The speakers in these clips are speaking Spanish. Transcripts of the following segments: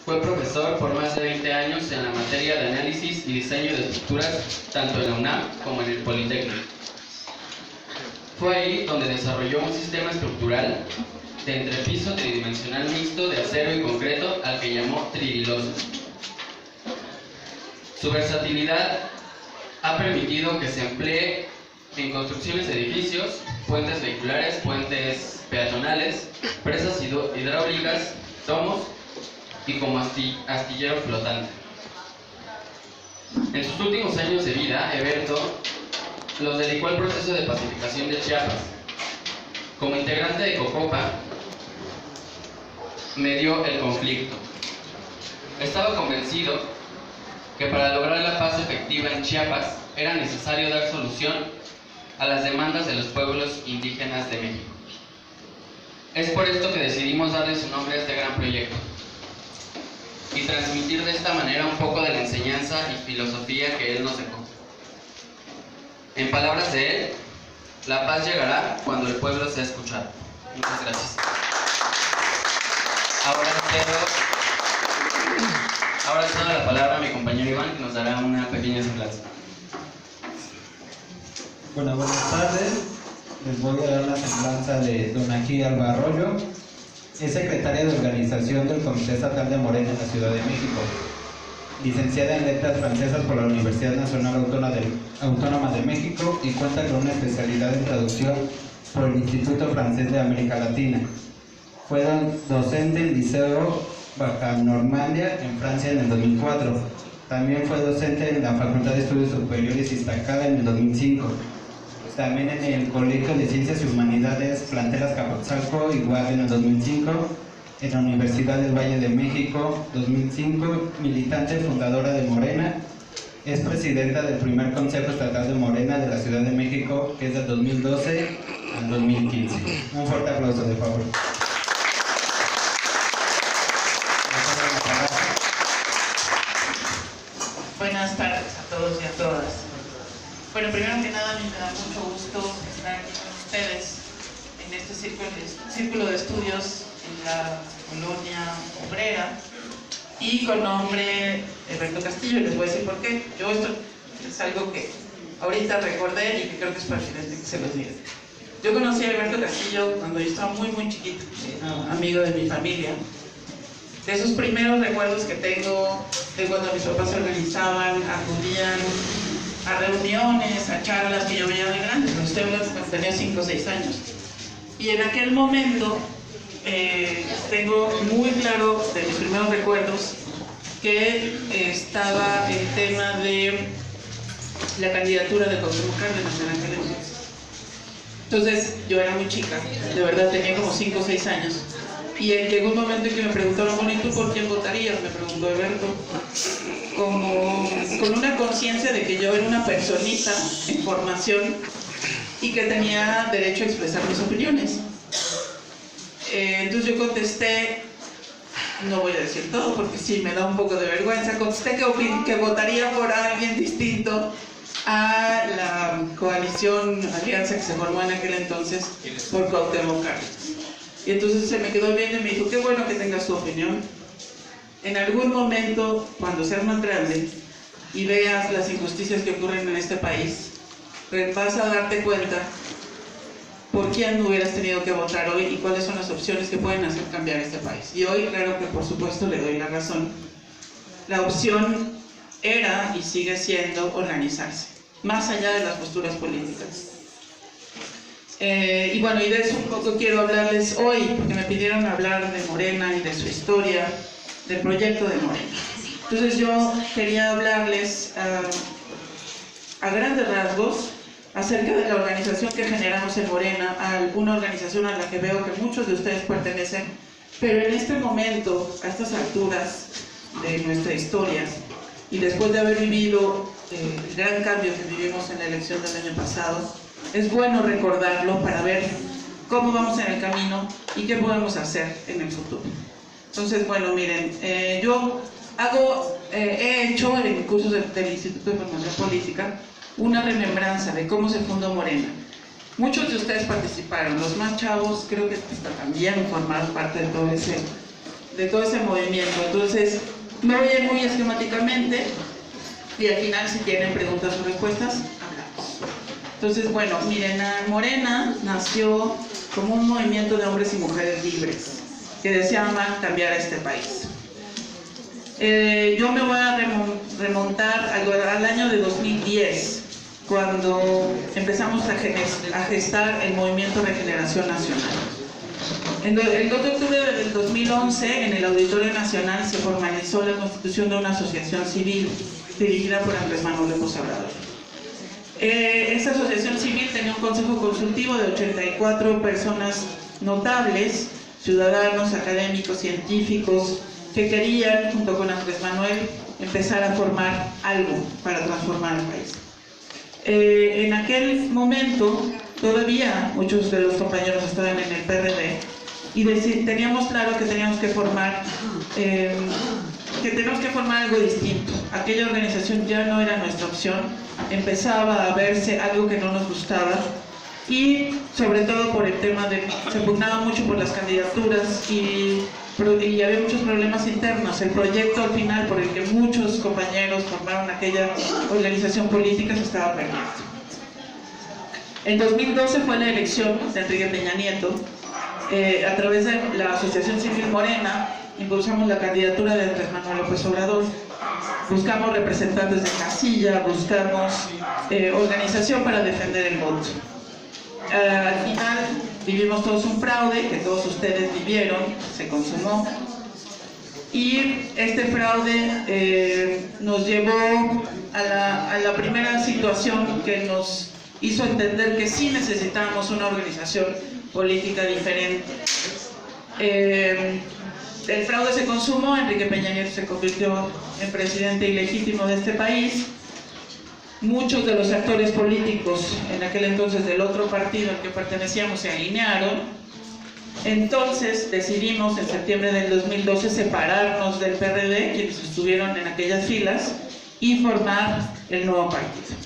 Fue profesor por más de 20 años en la materia de análisis y diseño de estructuras, tanto en la UNAM como en el Politécnico. Fue ahí donde desarrolló un sistema estructural de entrepiso tridimensional mixto de acero y concreto al que llamó tririloso. Su versatilidad ha permitido que se emplee en construcciones de edificios, puentes vehiculares, puentes peatonales, presas hidráulicas, domos y como astillero flotante. En sus últimos años de vida, Heberto los dedicó al proceso de pacificación de Chiapas. Como integrante de Cocopa, medió el conflicto. Estaba convencido que para lograr la paz efectiva en Chiapas era necesario dar solución a las demandas de los pueblos indígenas de México. Es por esto que decidimos darle su nombre a este gran proyecto y transmitir de esta manera un poco de la enseñanza y filosofía que él nos dejó. En palabras de él, la paz llegará cuando el pueblo sea escuchado. Muchas gracias. Ahora cedo la palabra a mi compañero Iván, que nos dará una pequeña semblanza. Bueno, buenas tardes. Les voy a dar la semblanza de Donají Alba Arroyo. Es secretaria de organización del Comité Estatal de Morena en la Ciudad de México. Licenciada en Letras Francesas por la Universidad Nacional Autónoma de México y cuenta con una especialidad en traducción por el Instituto Francés de América Latina. Fue docente en Liceo Baja Normandia en Francia en el 2004. También fue docente en la Facultad de Estudios Superiores Iztacala en el 2005. También en el Colegio de Ciencias y Humanidades Plantel Azcapotzalco, igual en el 2005. En la Universidad del Valle de México, 2005, militante fundadora de Morena. Es presidenta del primer Consejo Estatal de Morena de la Ciudad de México, que es del 2012 al 2015. Un fuerte aplauso, de favor. Buenas tardes a todos y a todas. Bueno, primero que nada, a mí me da mucho gusto estar aquí con ustedes en este círculo de estudios en la colonia obrera y con nombre Heberto Castillo. Les voy a decir por qué. Esto es algo que ahorita recordé y que creo que es pertinente que se los diga. Yo conocí a Heberto Castillo cuando yo estaba muy chiquito, amigo de mi familia. De esos primeros recuerdos que tengo de cuando mis papás se organizaban, acudían a reuniones, a charlas que yo veía de grande, cuando tenía 5 o 6 años. Y en aquel momento tengo muy claro de mis primeros recuerdos que estaba el tema de la candidatura de Cuauhtémoc Cárdenas en aquel entonces. Entonces yo era muy chica, de verdad tenía como 5 o 6 años. Y llegó un momento en que me preguntaron, bueno, ¿y tú por quién votarías? Me preguntó Heberto, como con una conciencia de que yo era una personita en formación y que tenía derecho a expresar mis opiniones. Entonces yo contesté, no voy a decir todo porque sí, me da un poco de vergüenza, contesté que votaría por alguien distinto a la coalición, alianza que se formó en aquel entonces por Cuauhtémoc Cárdenas. Y entonces se me quedó viendo y me dijo, qué bueno que tengas tu opinión. En algún momento, cuando seas más grande y veas las injusticias que ocurren en este país, vas a darte cuenta por quién hubieras tenido que votar hoy y cuáles son las opciones que pueden hacer cambiar este país. Y hoy, claro que por supuesto le doy la razón. La opción era y sigue siendo organizarse, más allá de las posturas políticas. Y bueno, y de eso un poco quiero hablarles hoy, porque me pidieron hablar de Morena y de su historia, del proyecto de Morena. Entonces yo quería hablarles a grandes rasgos acerca de la organización que generamos en Morena, una organización a la que veo que muchos de ustedes pertenecen, pero en este momento, a estas alturas de nuestra historia, y después de haber vivido el gran cambio que vivimos en la elección del año pasado, es bueno recordarlo para ver cómo vamos en el camino y qué podemos hacer en el futuro. Entonces, bueno, miren, yo he hecho en cursos del Instituto de Formación Política una remembranza de cómo se fundó Morena. Muchos de ustedes participaron, los más chavos creo que hasta también formaron parte de todo ese movimiento. Entonces, me voy a ir muy esquemáticamente y al final, si tienen preguntas o respuestas, hablamos. Entonces, bueno, miren, Morena nació como un movimiento de hombres y mujeres libres que deseaban cambiar a este país. Yo me voy a remontar al año de 2010, cuando empezamos a gestar el Movimiento Regeneración Nacional. El 2 de octubre del 2011, en el Auditorio Nacional, se formalizó la constitución de una asociación civil dirigida por Andrés Manuel López Obrador. Esta asociación civil tenía un consejo consultivo de 84 personas notables, ciudadanos, académicos, científicos, que querían, junto con Andrés Manuel, empezar a formar algo para transformar el país. En aquel momento, todavía muchos de los compañeros estaban en el PRD y teníamos claro que teníamos que formar algo distinto. Aquella organización ya no era nuestra opción, empezaba a verse algo que no nos gustaba y sobre todo por el tema de, se pugnaba mucho por las candidaturas y había muchos problemas internos. El proyecto al final por el que muchos compañeros formaron aquella organización política se estaba perdiendo. En 2012 fue la elección de Enrique Peña Nieto. A través de la Asociación Civil Morena impulsamos la candidatura de Andrés Manuel López Obrador. Buscamos representantes de casilla, buscamos organización para defender el voto. Al final vivimos todos un fraude que todos ustedes vivieron, se consumó, y este fraude nos llevó a la primera situación que nos hizo entender que sí necesitábamos una organización política diferente. El fraude se consumó, Enrique Peña Nieto se convirtió en presidente ilegítimo de este país. Muchos de los actores políticos en aquel entonces del otro partido al que pertenecíamos se alinearon. Entonces decidimos en septiembre del 2012 separarnos del PRD, quienes estuvieron en aquellas filas, y formar el nuevo partido.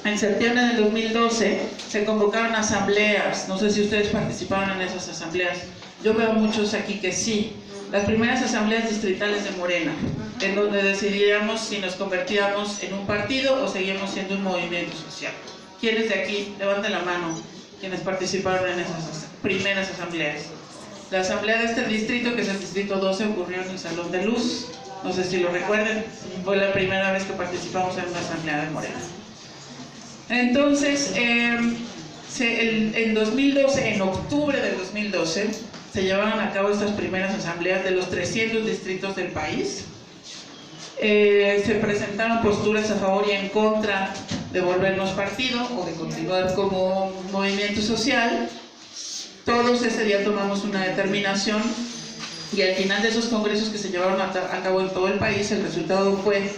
En septiembre del 2012 se convocaron asambleas, no sé si ustedes participaron en esas asambleas, yo veo muchos aquí que sí. Las primeras asambleas distritales de Morena, en donde decidíamos si nos convertíamos en un partido o seguíamos siendo un movimiento social. ¿Quiénes de aquí? Levanten la mano, quienes participaron en esas primeras asambleas. La asamblea de este distrito, que es el distrito 12, ocurrió en el Salón de Luz, no sé si lo recuerden, fue la primera vez que participamos en una asamblea de Morena. Entonces, en 2012, en octubre del 2012, se llevaron a cabo estas primeras asambleas de los 300 distritos del país. Se presentaron posturas a favor y en contra de volvernos partido o de continuar como movimiento social. Todos ese día tomamos una determinación y al final de esos congresos que se llevaron a cabo en todo el país, el resultado fue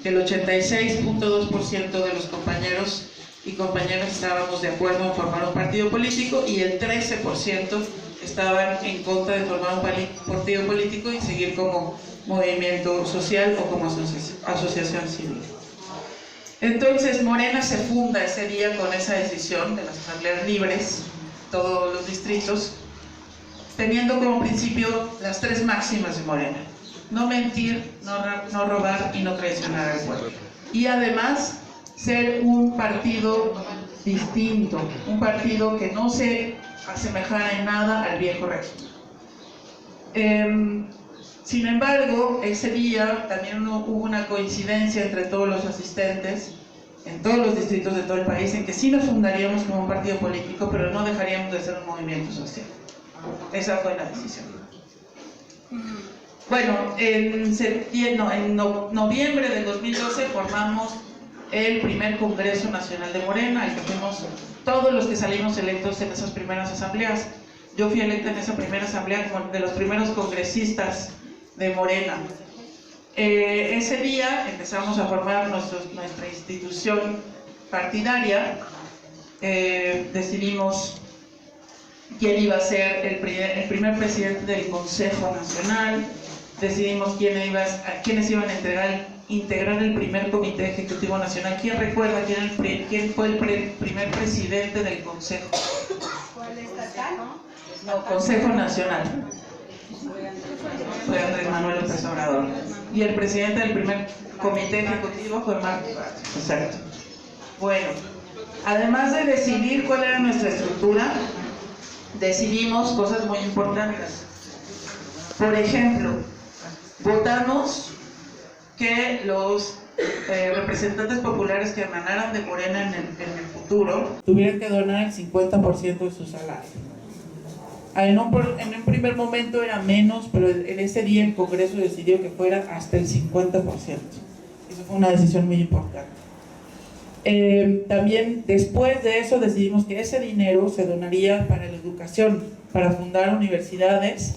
que el 86.2% de los compañeros y compañeras estábamos de acuerdo en formar un partido político y el 13% estaban en contra de formar un partido político y seguir como movimiento social o como asociación civil. Entonces Morena se funda ese día con esa decisión de las asambleas libres, todos los distritos, teniendo como principio las tres máximas de Morena: no mentir, no robar y no traicionar al pueblo. Y además ser un partido distinto, un partido que no se asemejara en nada al viejo régimen. Sin embargo, ese día también hubo una coincidencia entre todos los asistentes en todos los distritos de todo el país en que sí nos fundaríamos como un partido político, pero no dejaríamos de ser un movimiento social. Esa fue la decisión. Bueno, en noviembre del 2012 formamos el primer Congreso Nacional de Morena, al que fuimos todos los que salimos electos en esas primeras asambleas. Yo fui electa en esa primera asamblea como de los primeros congresistas de Morena. Ese día empezamos a formar nuestra institución partidaria. Decidimos quién iba a ser el primer presidente del Consejo Nacional, decidimos quiénes iban a integrar el primer Comité Ejecutivo Nacional. ¿Quién recuerda quién fue el primer presidente del Consejo? ¿Cuál estatal? No, Consejo Nacional. fue Andrés Manuel López Obrador. Y el presidente del primer comité ejecutivo fue Martí Batres. Exacto. Bueno, además de decidir cuál era nuestra estructura, decidimos cosas muy importantes. Por ejemplo, votamos que los representantes populares que emanaran de Morena en el futuro tuvieran que donar el 50% de su salario. En un primer momento era menos, pero en ese día el Congreso decidió que fuera hasta el 50%. Eso fue una decisión muy importante. También después de eso decidimos que ese dinero se donaría para la educación, para fundar universidades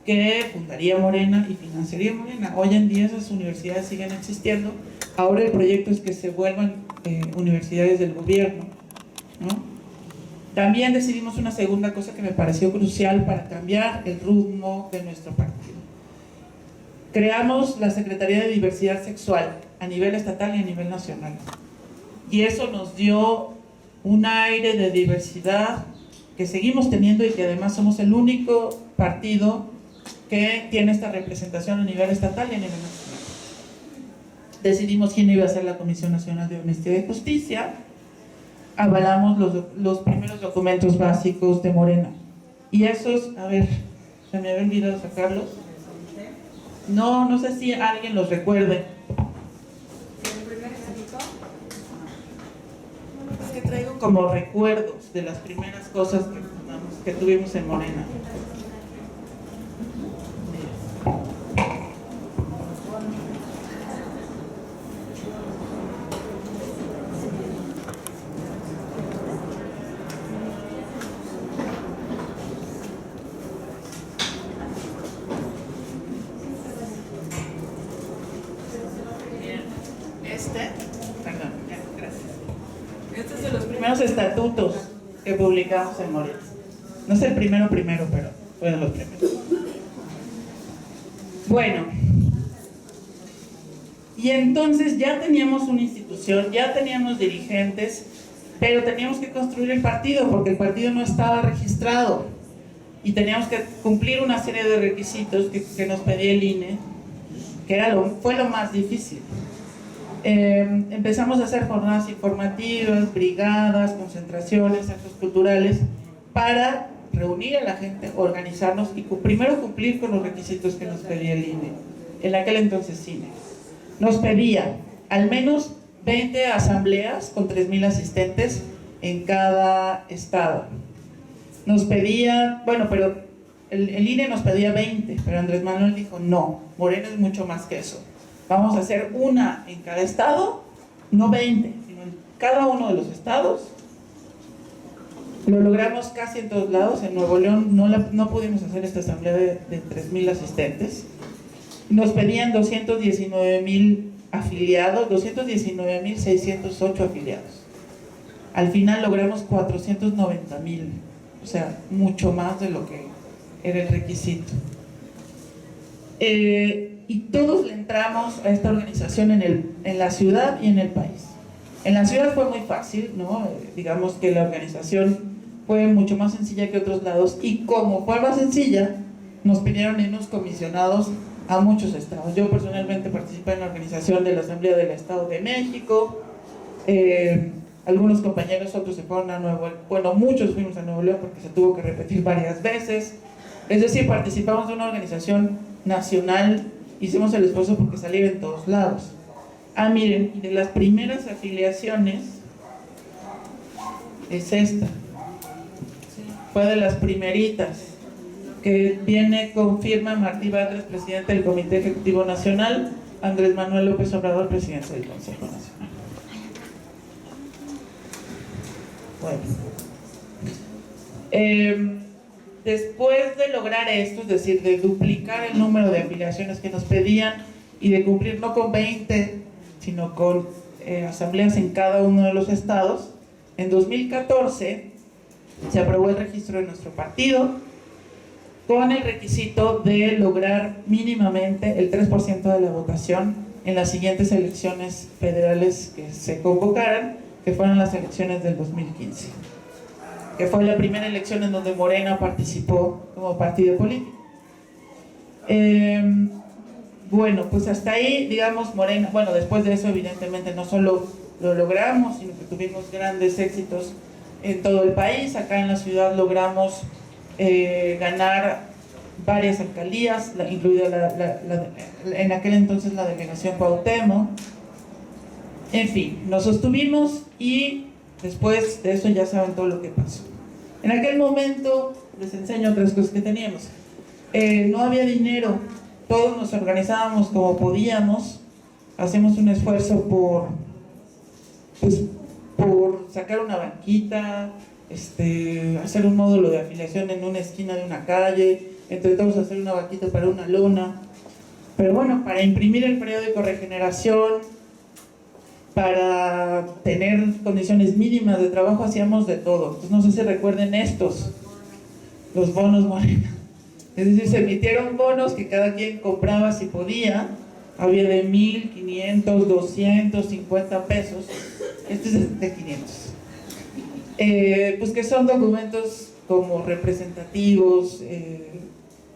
que fundaría Morena y financiaría Morena. Hoy en día esas universidades siguen existiendo. Ahora el proyecto es que se vuelvan universidades del gobierno, ¿no? También decidimos una segunda cosa que me pareció crucial para cambiar el rumbo de nuestro partido. Creamos la Secretaría de Diversidad Sexual a nivel estatal y a nivel nacional. Y eso nos dio un aire de diversidad que seguimos teniendo y que además somos el único partido que tiene esta representación a nivel estatal y a nivel nacional. Decidimos quién iba a ser la Comisión Nacional de Honestidad y Justicia. Avalamos los primeros documentos básicos de Morena. Y esos, a ver, se me había olvidado sacarlos. No sé si alguien los recuerde. Es que traigo como recuerdos de las primeras cosas que tuvimos en Morena. Este es de los primeros estatutos que publicamos en Morena. No es el primero, pero fue de los primeros. Bueno, y entonces ya teníamos una institución, ya teníamos dirigentes, pero teníamos que construir el partido porque el partido no estaba registrado y teníamos que cumplir una serie de requisitos que nos pedía el INE, que fue lo más difícil. Empezamos a hacer jornadas informativas, brigadas, concentraciones, actos culturales para reunir a la gente, organizarnos y primero cumplir con los requisitos que nos pedía el INE. En aquel entonces CINE nos pedía al menos 20 asambleas con 3,000 asistentes en cada estado. Nos pedía, bueno, pero el INE nos pedía 20, pero Andrés Manuel dijo no, Morena es mucho más que eso. Vamos a hacer una en cada estado, no 20, sino en cada uno de los estados. Lo logramos casi en todos lados. En Nuevo León no pudimos hacer esta asamblea de 3,000 asistentes. Nos pedían 219,000 afiliados, 219,608 afiliados. Al final logramos 490,000, o sea, mucho más de lo que era el requisito. Y todos le entramos a esta organización en la ciudad y en el país. En la ciudad fue muy fácil, ¿no? Digamos que la organización fue mucho más sencilla que otros lados, y como fue más sencilla, nos pidieron irnos comisionados a muchos estados. Yo personalmente participé en la organización de la Asamblea del Estado de México, algunos compañeros, otros se fueron a muchos fuimos a Nuevo León porque se tuvo que repetir varias veces. Es decir, participamos de una organización nacional, hicimos el esfuerzo porque saliera en todos lados. Miren, y de las primeras afiliaciones es esta. Fue de las primeritas, que viene con firma Martí Batres, presidente del Comité Ejecutivo Nacional, Andrés Manuel López Obrador, presidente del Consejo Nacional. Bueno, después de lograr esto, es decir, de duplicar el número de afiliaciones que nos pedían y de cumplir no con 20, sino con asambleas en cada uno de los estados, en 2014 se aprobó el registro de nuestro partido con el requisito de lograr mínimamente el 3% de la votación en las siguientes elecciones federales que se convocaran, que fueron las elecciones del 2015, que fue la primera elección en donde Morena participó como partido político. Bueno, pues hasta ahí, digamos, Morena, bueno, después de eso evidentemente no solo lo logramos, sino que tuvimos grandes éxitos en todo el país. Acá en la ciudad logramos ganar varias alcaldías, incluida en aquel entonces la delegación Cuauhtémoc. En fin, nos sostuvimos y después de eso ya saben todo lo que pasó. En aquel momento, les enseño otras cosas que teníamos. No había dinero, todos nos organizábamos como podíamos, hacemos un esfuerzo por sacar una banquita, hacer un módulo de afiliación en una esquina de una calle, entre todos hacer una vaquita para una lona. Pero bueno, para imprimir el periódico Regeneración, para tener condiciones mínimas de trabajo, hacíamos de todo. Entonces no sé si recuerden los bonos Morena. Es decir, se emitieron bonos que cada quien compraba si podía. Había de 1,500, 250 pesos. Este es de 500. Pues que son documentos como representativos,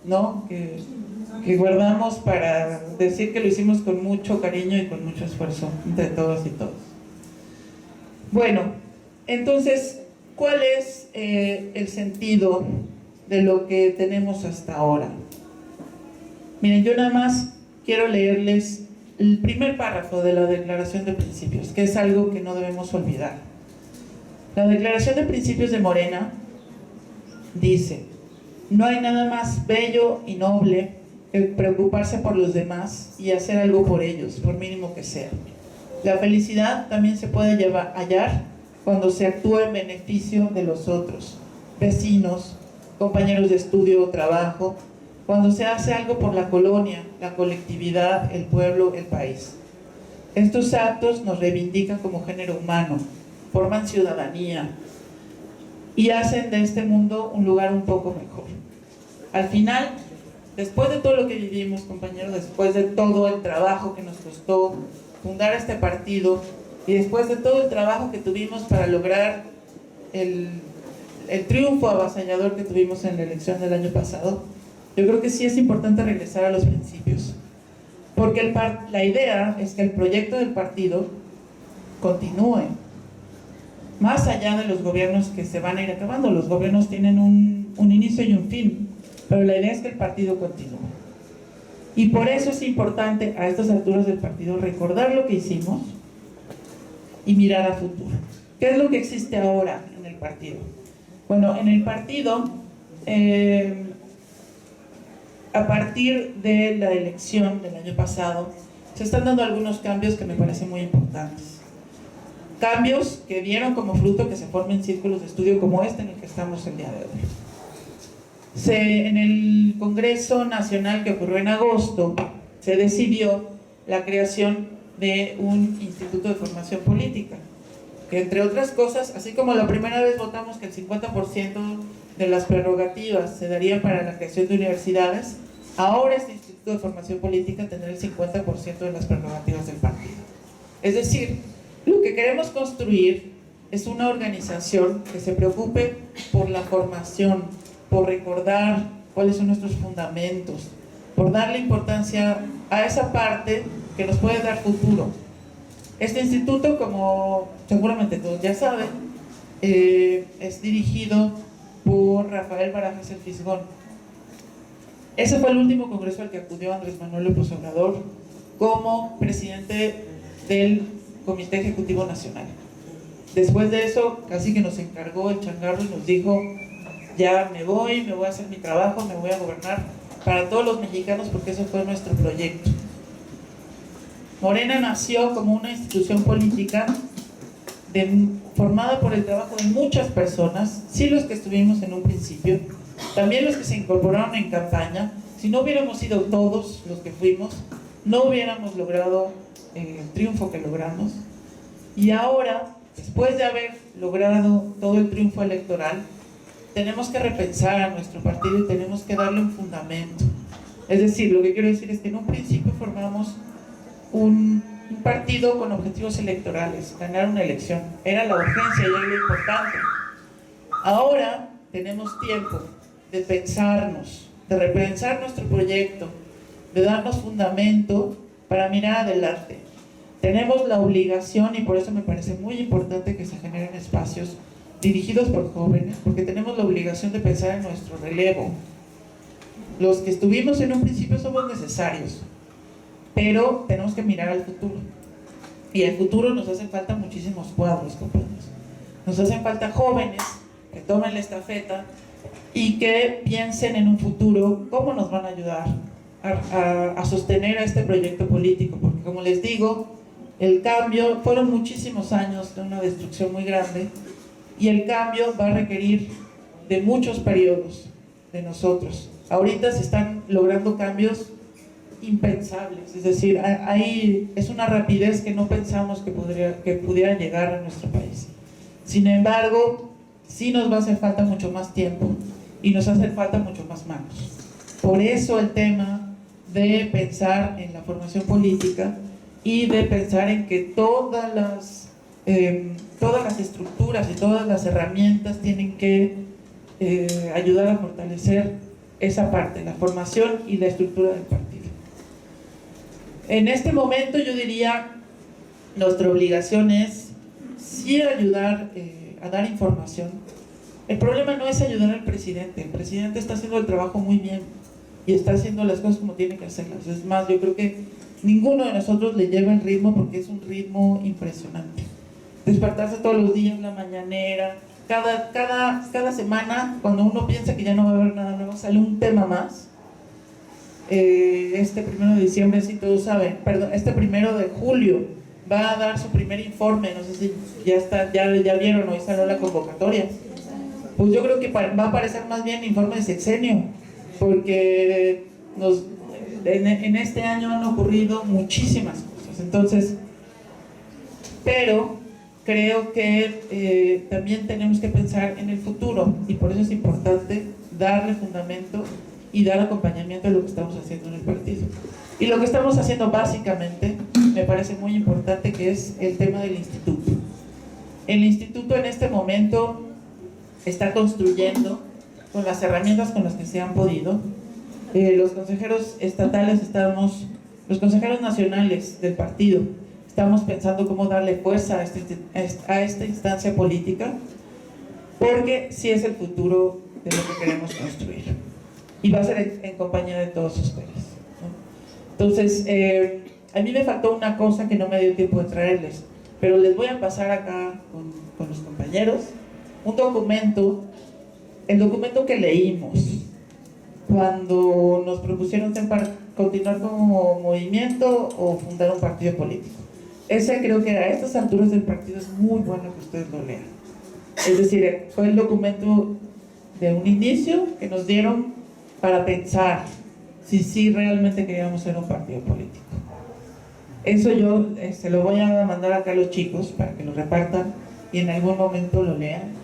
¿no? Que guardamos para decir que lo hicimos con mucho cariño y con mucho esfuerzo entre todos y todos. Bueno, entonces, ¿cuál es el sentido de lo que tenemos hasta ahora? Miren, yo nada más quiero leerles el primer párrafo de la Declaración de Principios, que es algo que no debemos olvidar. La Declaración de Principios de Morena dice: no hay nada más bello y noble que preocuparse por los demás y hacer algo por ellos, por mínimo que sea. La felicidad también se puede hallar cuando se actúa en beneficio de los otros, vecinos, compañeros de estudio o trabajo, cuando se hace algo por la colonia, la colectividad, el pueblo, el país. Estos actos nos reivindican como género humano, forman ciudadanía y hacen de este mundo un lugar un poco mejor. Al final, después de todo lo que vivimos, compañeros, después de todo el trabajo que nos costó fundar este partido y después de todo el trabajo que tuvimos para lograr el triunfo avasallador que tuvimos en la elección del año pasado, yo creo que sí es importante regresar a los principios, porque la idea es que el proyecto del partido continúe más allá de los gobiernos que se van a ir acabando. Los gobiernos tienen un inicio y un fin, pero la idea es que el partido continúe. Y por eso es importante a estas alturas del partido recordar lo que hicimos y mirar a futuro. ¿Qué es lo que existe ahora en el partido? Bueno, en el partido, a partir de la elección del año pasado, se están dando algunos cambios que me parecen muy importantes. Cambios que dieron como fruto que se formen círculos de estudio como este en el que estamos el día de hoy. En el Congreso Nacional que ocurrió en agosto, se decidió la creación de un Instituto de Formación Política, que entre otras cosas, así como la primera vez votamos que el 50% de las prerrogativas se daría para la creación de universidades, ahora este Instituto de Formación Política tendrá el 50% de las prerrogativas del partido. Es decir, lo que queremos construir es una organización que se preocupe por la formación, por recordar cuáles son nuestros fundamentos, por darle importancia a esa parte que nos puede dar futuro. Este instituto, como seguramente todos ya saben, es dirigido por Rafael Barajas el Fisgón. Ese fue el último congreso al que acudió Andrés Manuel López Obrador como presidente del Comité Ejecutivo Nacional. Después de eso, casi que nos encargó el changarro y nos dijo: ya me voy a hacer mi trabajo, me voy a gobernar para todos los mexicanos, porque eso fue nuestro proyecto. Morena nació como una institución política formada por el trabajo de muchas personas, sí los que estuvimos en un principio, también los que se incorporaron en campaña. Si no hubiéramos sido todos los que fuimos, no hubiéramos logrado el triunfo que logramos. Y ahora, después de haber logrado todo el triunfo electoral, tenemos que repensar a nuestro partido y tenemos que darle un fundamento. Es decir, lo que quiero decir es que en un principio formamos un partido con objetivos electorales, ganar una elección. Era la urgencia y era lo importante. Ahora tenemos tiempo de pensarnos, de repensar nuestro proyecto, de darnos fundamento para mirar adelante. Tenemos la obligación, y por eso me parece muy importante que se generen espacios dirigidos por jóvenes, porque tenemos la obligación de pensar en nuestro relevo. Los que estuvimos en un principio somos necesarios, pero tenemos que mirar al futuro. Y al futuro nos hacen falta muchísimos cuadros, compañeros. Nos hacen falta jóvenes que tomen la estafeta y que piensen en un futuro cómo nos van a ayudar a sostener a este proyecto político, porque como les digo, el cambio, fueron muchísimos años de una destrucción muy grande, y el cambio va a requerir de muchos periodos de nosotros. Ahorita se están logrando cambios impensables, es decir, es una rapidez que no pensamos que pudiera llegar a nuestro país. Sin embargo, sí nos va a hacer falta mucho más tiempo y nos hace falta mucho más manos. Por eso el tema de pensar en la formación política y de pensar en que todas las estructuras y todas las herramientas tienen que ayudar a fortalecer esa parte, la formación y la estructura del partido. En este momento yo diría, nuestra obligación es sí ayudar a dar información. El problema no es ayudar al presidente. El presidente está haciendo el trabajo muy bien y está haciendo las cosas como tiene que hacerlas. Es más, yo creo que ninguno de nosotros le lleva el ritmo, porque es un ritmo impresionante. Despertarse todos los días, la mañanera, cada semana, cuando uno piensa que ya no va a haber nada nuevo, sale un tema más. Este 1 de diciembre, si todos saben, perdón, este 1 de julio va a dar su primer informe, no sé si ya vieron, hoy salió la convocatoria. Pues yo creo que va a aparecer más bien informe de sexenio, porque en este año han ocurrido muchísimas cosas. Entonces, pero creo que también tenemos que pensar en el futuro, y por eso es importante darle fundamento y dar acompañamiento a lo que estamos haciendo en el partido. Y lo que estamos haciendo básicamente, me parece muy importante, que es el tema del instituto. El instituto en este momento está construyendo con las herramientas con las que se han podido. Los consejeros estatales los consejeros nacionales del partido, estamos pensando cómo darle fuerza a esta instancia política, porque sí es el futuro de lo que queremos construir. Y va a ser en compañía de todos ustedes, ¿no? Entonces, a mí me faltó una cosa que no me dio tiempo de traerles, pero les voy a pasar acá con los compañeros un documento, el documento que leímos cuando nos propusieron continuar como movimiento o fundar un partido político. Ese creo que a estas alturas del partido es muy bueno que ustedes lo lean. Es decir, fue el documento de un inicio que nos dieron para pensar si realmente queríamos ser un partido político. Eso yo se lo voy a mandar acá a los chicos para que lo repartan y en algún momento lo lean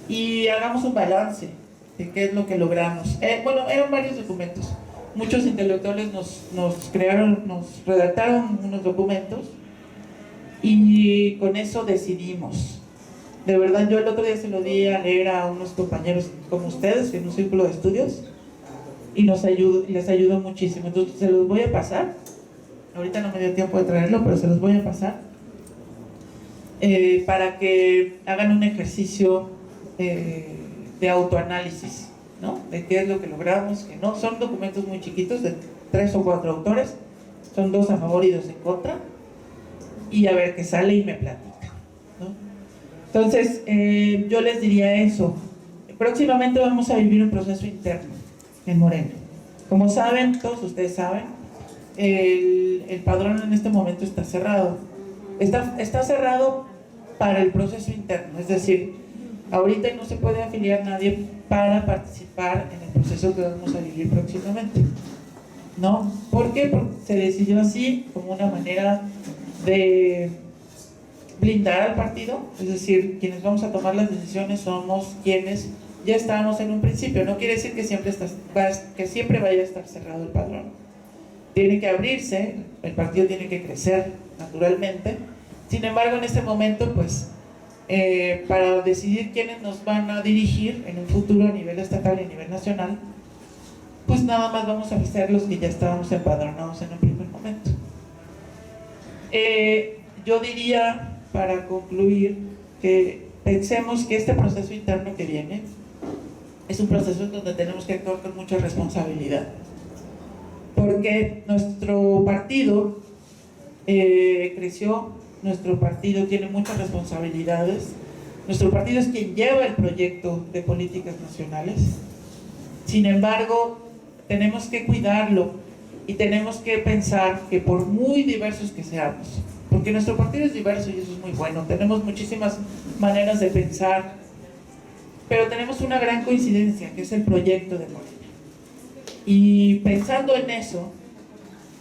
y hagamos un balance de qué es lo que logramos. Bueno, eran varios documentos. Muchos intelectuales nos redactaron unos documentos y con eso decidimos. De verdad, yo el otro día se lo di a leer a unos compañeros como ustedes en un círculo de estudios y les ayudó muchísimo. Entonces se los voy a pasar. Ahorita no me dio tiempo de traerlo, pero se los voy a pasar para que hagan un ejercicio de autoanálisis, ¿no? De qué es lo que logramos, que no. Son documentos muy chiquitos, de 3 o 4 autores, son 2 a favor y 2 en contra, y a ver qué sale y me platica, ¿no? Entonces, yo les diría eso. Próximamente vamos a vivir un proceso interno en Morena. Como saben, todos ustedes saben, el padrón en este momento está cerrado. Está cerrado para el proceso interno, es decir, ahorita no se puede afiliar nadie para participar en el proceso que vamos a vivir próximamente, ¿no? ¿Por qué? Porque se decidió así, como una manera de blindar al partido, es decir, quienes vamos a tomar las decisiones somos quienes ya estábamos en un principio. No quiere decir que siempre vaya a estar cerrado el padrón. Tiene que abrirse, el partido tiene que crecer naturalmente. Sin embargo, en este momento, pues, para decidir quiénes nos van a dirigir en un futuro a nivel estatal y a nivel nacional, pues nada más vamos a hacer los que ya estábamos empadronados en un primer momento. Yo diría, para concluir, que pensemos que este proceso interno que viene es un proceso en donde tenemos que actuar con mucha responsabilidad, porque nuestro partido creció, nuestro partido tiene muchas responsabilidades, nuestro partido es quien lleva el proyecto de políticas nacionales. Sin embargo, tenemos que cuidarlo y tenemos que pensar que por muy diversos que seamos, porque nuestro partido es diverso y eso es muy bueno, tenemos muchísimas maneras de pensar, pero tenemos una gran coincidencia, que es el proyecto de Morena. Y pensando en eso,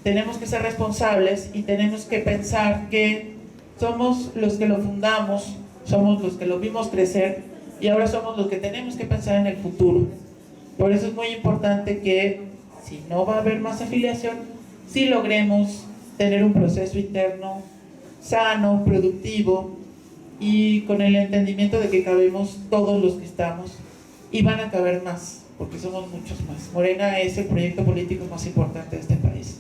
tenemos que ser responsables y tenemos que pensar que somos los que lo fundamos, somos los que lo vimos crecer y ahora somos los que tenemos que pensar en el futuro. Por eso es muy importante que, si no va a haber más afiliación, sí logremos tener un proceso interno sano, productivo y con el entendimiento de que cabemos todos los que estamos y van a caber más, porque somos muchos más. Morena es el proyecto político más importante de este país.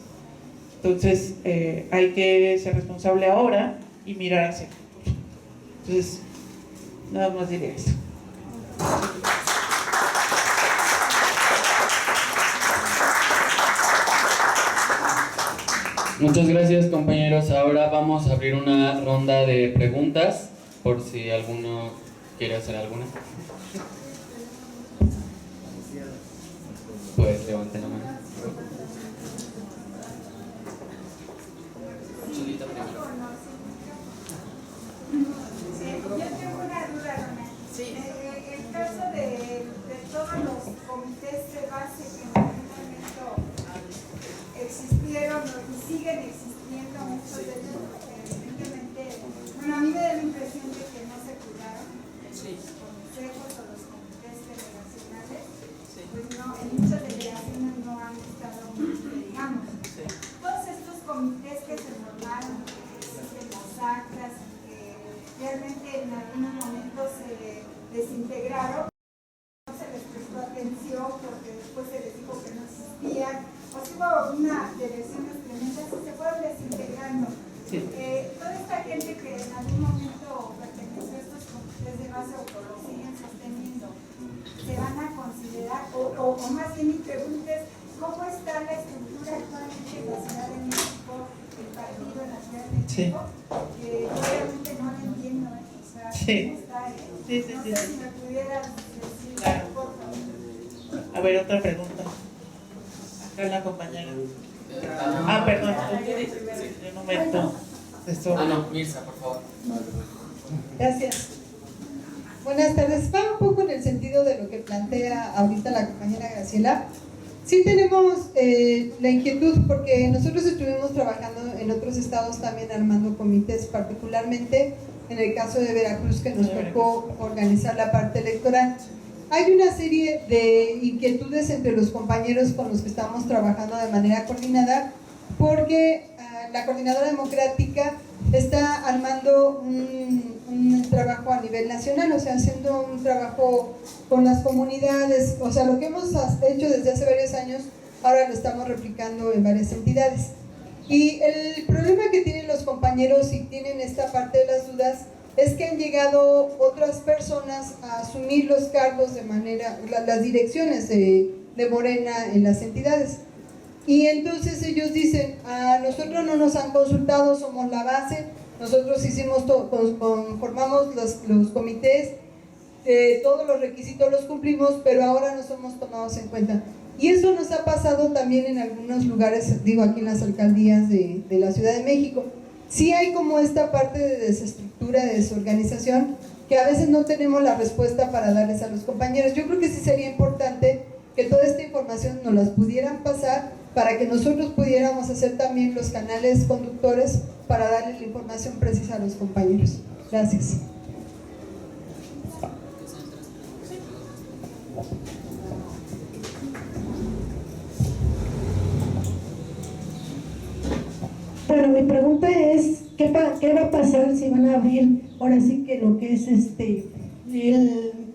Entonces, hay que ser responsable ahora y mirar hacia el futuro. Entonces, nada más diré eso. Muchas gracias, compañeros. Ahora vamos a abrir una ronda de preguntas, por si alguno quiere hacer alguna. Pues levanten la mano. Solita primero. Yo tengo una duda, Rona. Sí. El caso de todos los comités de base que en algún momento existieron y siguen existiendo, muchos de ellos, evidentemente, bueno, a mí me da la impresión de que no se cuidaron. Sí. Los consejos o los comités federacionales, Sí. pues no, en muchas delegaciones no han estado muy bien, digamos. Sí. Todos estos comités que se formaron, que existen las actas, que realmente en algunos momentos se desintegraron, no se les prestó atención porque después se les dijo que no existían, o sea, hubo una diversiones tremendas y se fueron desintegrando. Sí. Toda esta gente que en algún momento perteneció a estos comités de base o lo siguen sosteniendo, se van a considerar, o más bien mi pregunta es, ¿cómo está la estructura actualmente en la Ciudad de México, el partido en la Ciudad de México? Que yo realmente no lo entiendo, o sea, Sí. ¿cómo está? Sí, sí, No sí, sé sí. si me pudieras decir, Claro. por favor. A ver, otra pregunta. Acá la compañera. Perdón. Un momento. Esto. No, Mirza, por favor. Gracias. Buenas tardes. Va un poco en el sentido de lo que plantea ahorita la compañera Graciela. Sí tenemos la inquietud porque nosotros estuvimos trabajando en otros estados también armando comités, particularmente en el caso de Veracruz, que nos tocó organizar la parte electoral. Hay una serie de inquietudes entre los compañeros con los que estamos trabajando de manera coordinada, porque la Coordinadora Democrática está armando un trabajo a nivel nacional, o sea, haciendo un trabajo con las comunidades, o sea, lo que hemos hecho desde hace varios años, ahora lo estamos replicando en varias entidades. Y el problema que tienen los compañeros y tienen esta parte de las dudas es que han llegado otras personas a asumir los cargos de manera, las direcciones de Morena en las entidades. Y entonces ellos dicen, a nosotros no nos han consultado, somos la base, nosotros hicimos conformamos los comités, todos los requisitos los cumplimos, pero ahora no somos tomados en cuenta. Y eso nos ha pasado también en algunos lugares, digo aquí en las alcaldías de la Ciudad de México. Sí hay como esta parte de desestructura, de desorganización, que a veces no tenemos la respuesta para darles a los compañeros. Yo creo que sí sería importante que toda esta información nos las pudieran pasar para que nosotros pudiéramos hacer también los canales conductores para darle la información precisa a los compañeros. Gracias. Bueno, mi pregunta es, ¿qué va a pasar si van a abrir ahora sí que lo que es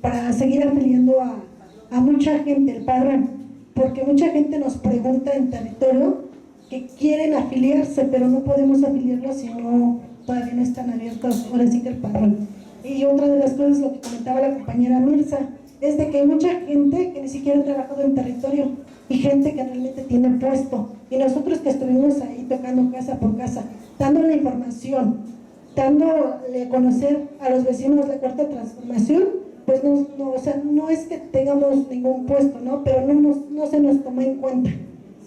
para seguir afiliando a mucha gente, el padrón? porque mucha gente nos pregunta en territorio que quieren afiliarse, pero no podemos afiliarlos si no, todavía no están abiertos, ahora sí que el padrón. Y otra de las cosas, lo que comentaba la compañera Mirza, es de que hay mucha gente que ni siquiera ha trabajado en territorio y gente que realmente tiene puesto. Y nosotros que estuvimos ahí tocando casa por casa, dando la información, dándole a conocer a los vecinos la cuarta transformación, pues o sea, no es que tengamos ningún puesto, ¿no? Pero no se nos toma en cuenta,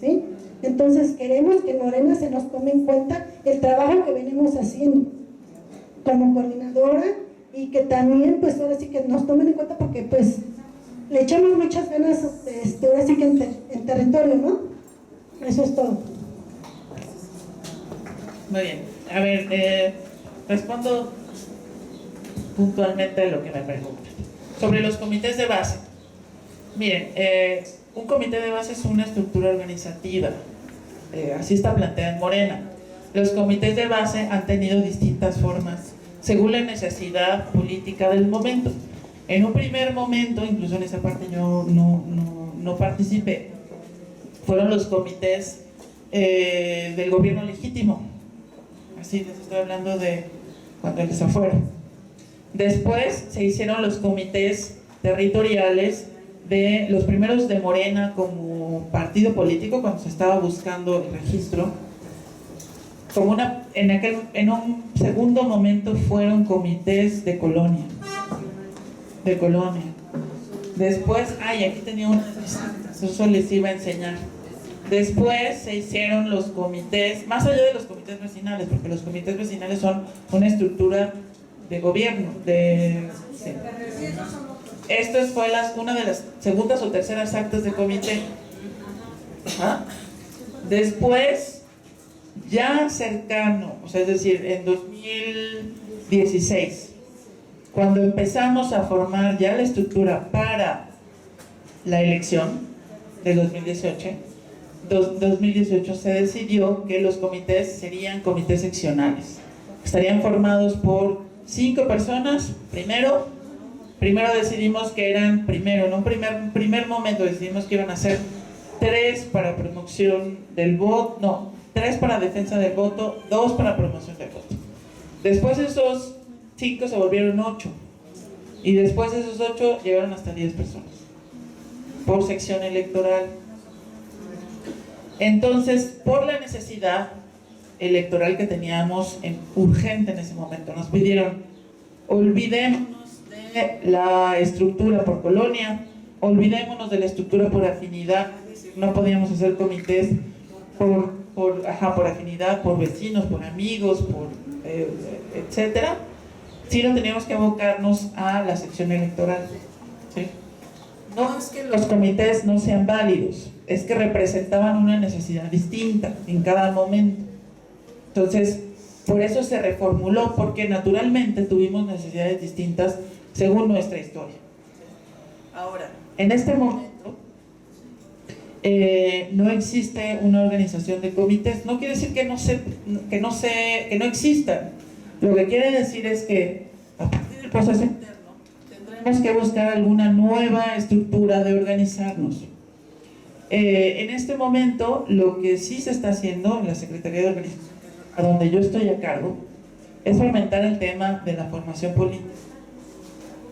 ¿sí? Entonces queremos que en Morena se nos tome en cuenta el trabajo que venimos haciendo como coordinadora, y que también pues ahora sí que nos tomen en cuenta, porque pues le echamos muchas ganas ahora sí que en territorio, ¿no? Eso es todo. Muy bien. A ver, respondo puntualmente a lo que me preguntan. Sobre los comités de base. Miren, un comité de base es una estructura organizativa. Así está planteada en Morena. Los comités de base han tenido distintas formas según la necesidad política del momento. En un primer momento, incluso en esa parte yo no participé, fueron los comités del gobierno legítimo. Así les estoy hablando de cuando les afueron. Después se hicieron los comités territoriales de los primeros de Morena como partido político, cuando se estaba buscando el registro. En un segundo momento fueron comités de colonia. Después, aquí tenía una de mis actas, eso les iba a enseñar. Después se hicieron los comités, más allá de los comités vecinales, porque los comités vecinales son una estructura de gobierno. Sí. Esto fue una de las segundas o terceras actas de comité. Después, ya cercano, o sea, es decir, en 2016, cuando empezamos a formar ya la estructura para la elección de 2018 se decidió que los comités serían comités seccionales. Estarían formados por 5 personas. Primero decidimos que eran, en un primer momento decidimos que iban a ser 3 para promoción del voto, 3 para defensa del voto, 2 para promoción del voto. Después esos 5 se volvieron 8, y después esos 8 llegaron hasta 10 personas por sección electoral. Entonces, por la necesidad electoral que teníamos urgente en ese momento, nos pidieron: olvidémonos de la estructura por colonia, olvidémonos de la estructura por afinidad. No podíamos hacer comités por afinidad, por vecinos, por amigos, etcétera. Sino teníamos que abocarnos a la sección electoral, ¿sí? No es que los comités no sean válidos, es que representaban una necesidad distinta en cada momento. Entonces, por eso se reformuló, porque naturalmente tuvimos necesidades distintas según nuestra historia. Ahora, en este momento no existe una organización de comités. No quiere decir que no existan. Lo que quiere decir es que a partir del proceso interno tendremos que buscar alguna nueva estructura de organizarnos. En este momento, lo que sí se está haciendo en la Secretaría de Organización, a donde yo estoy a cargo, es fomentar el tema de la formación política.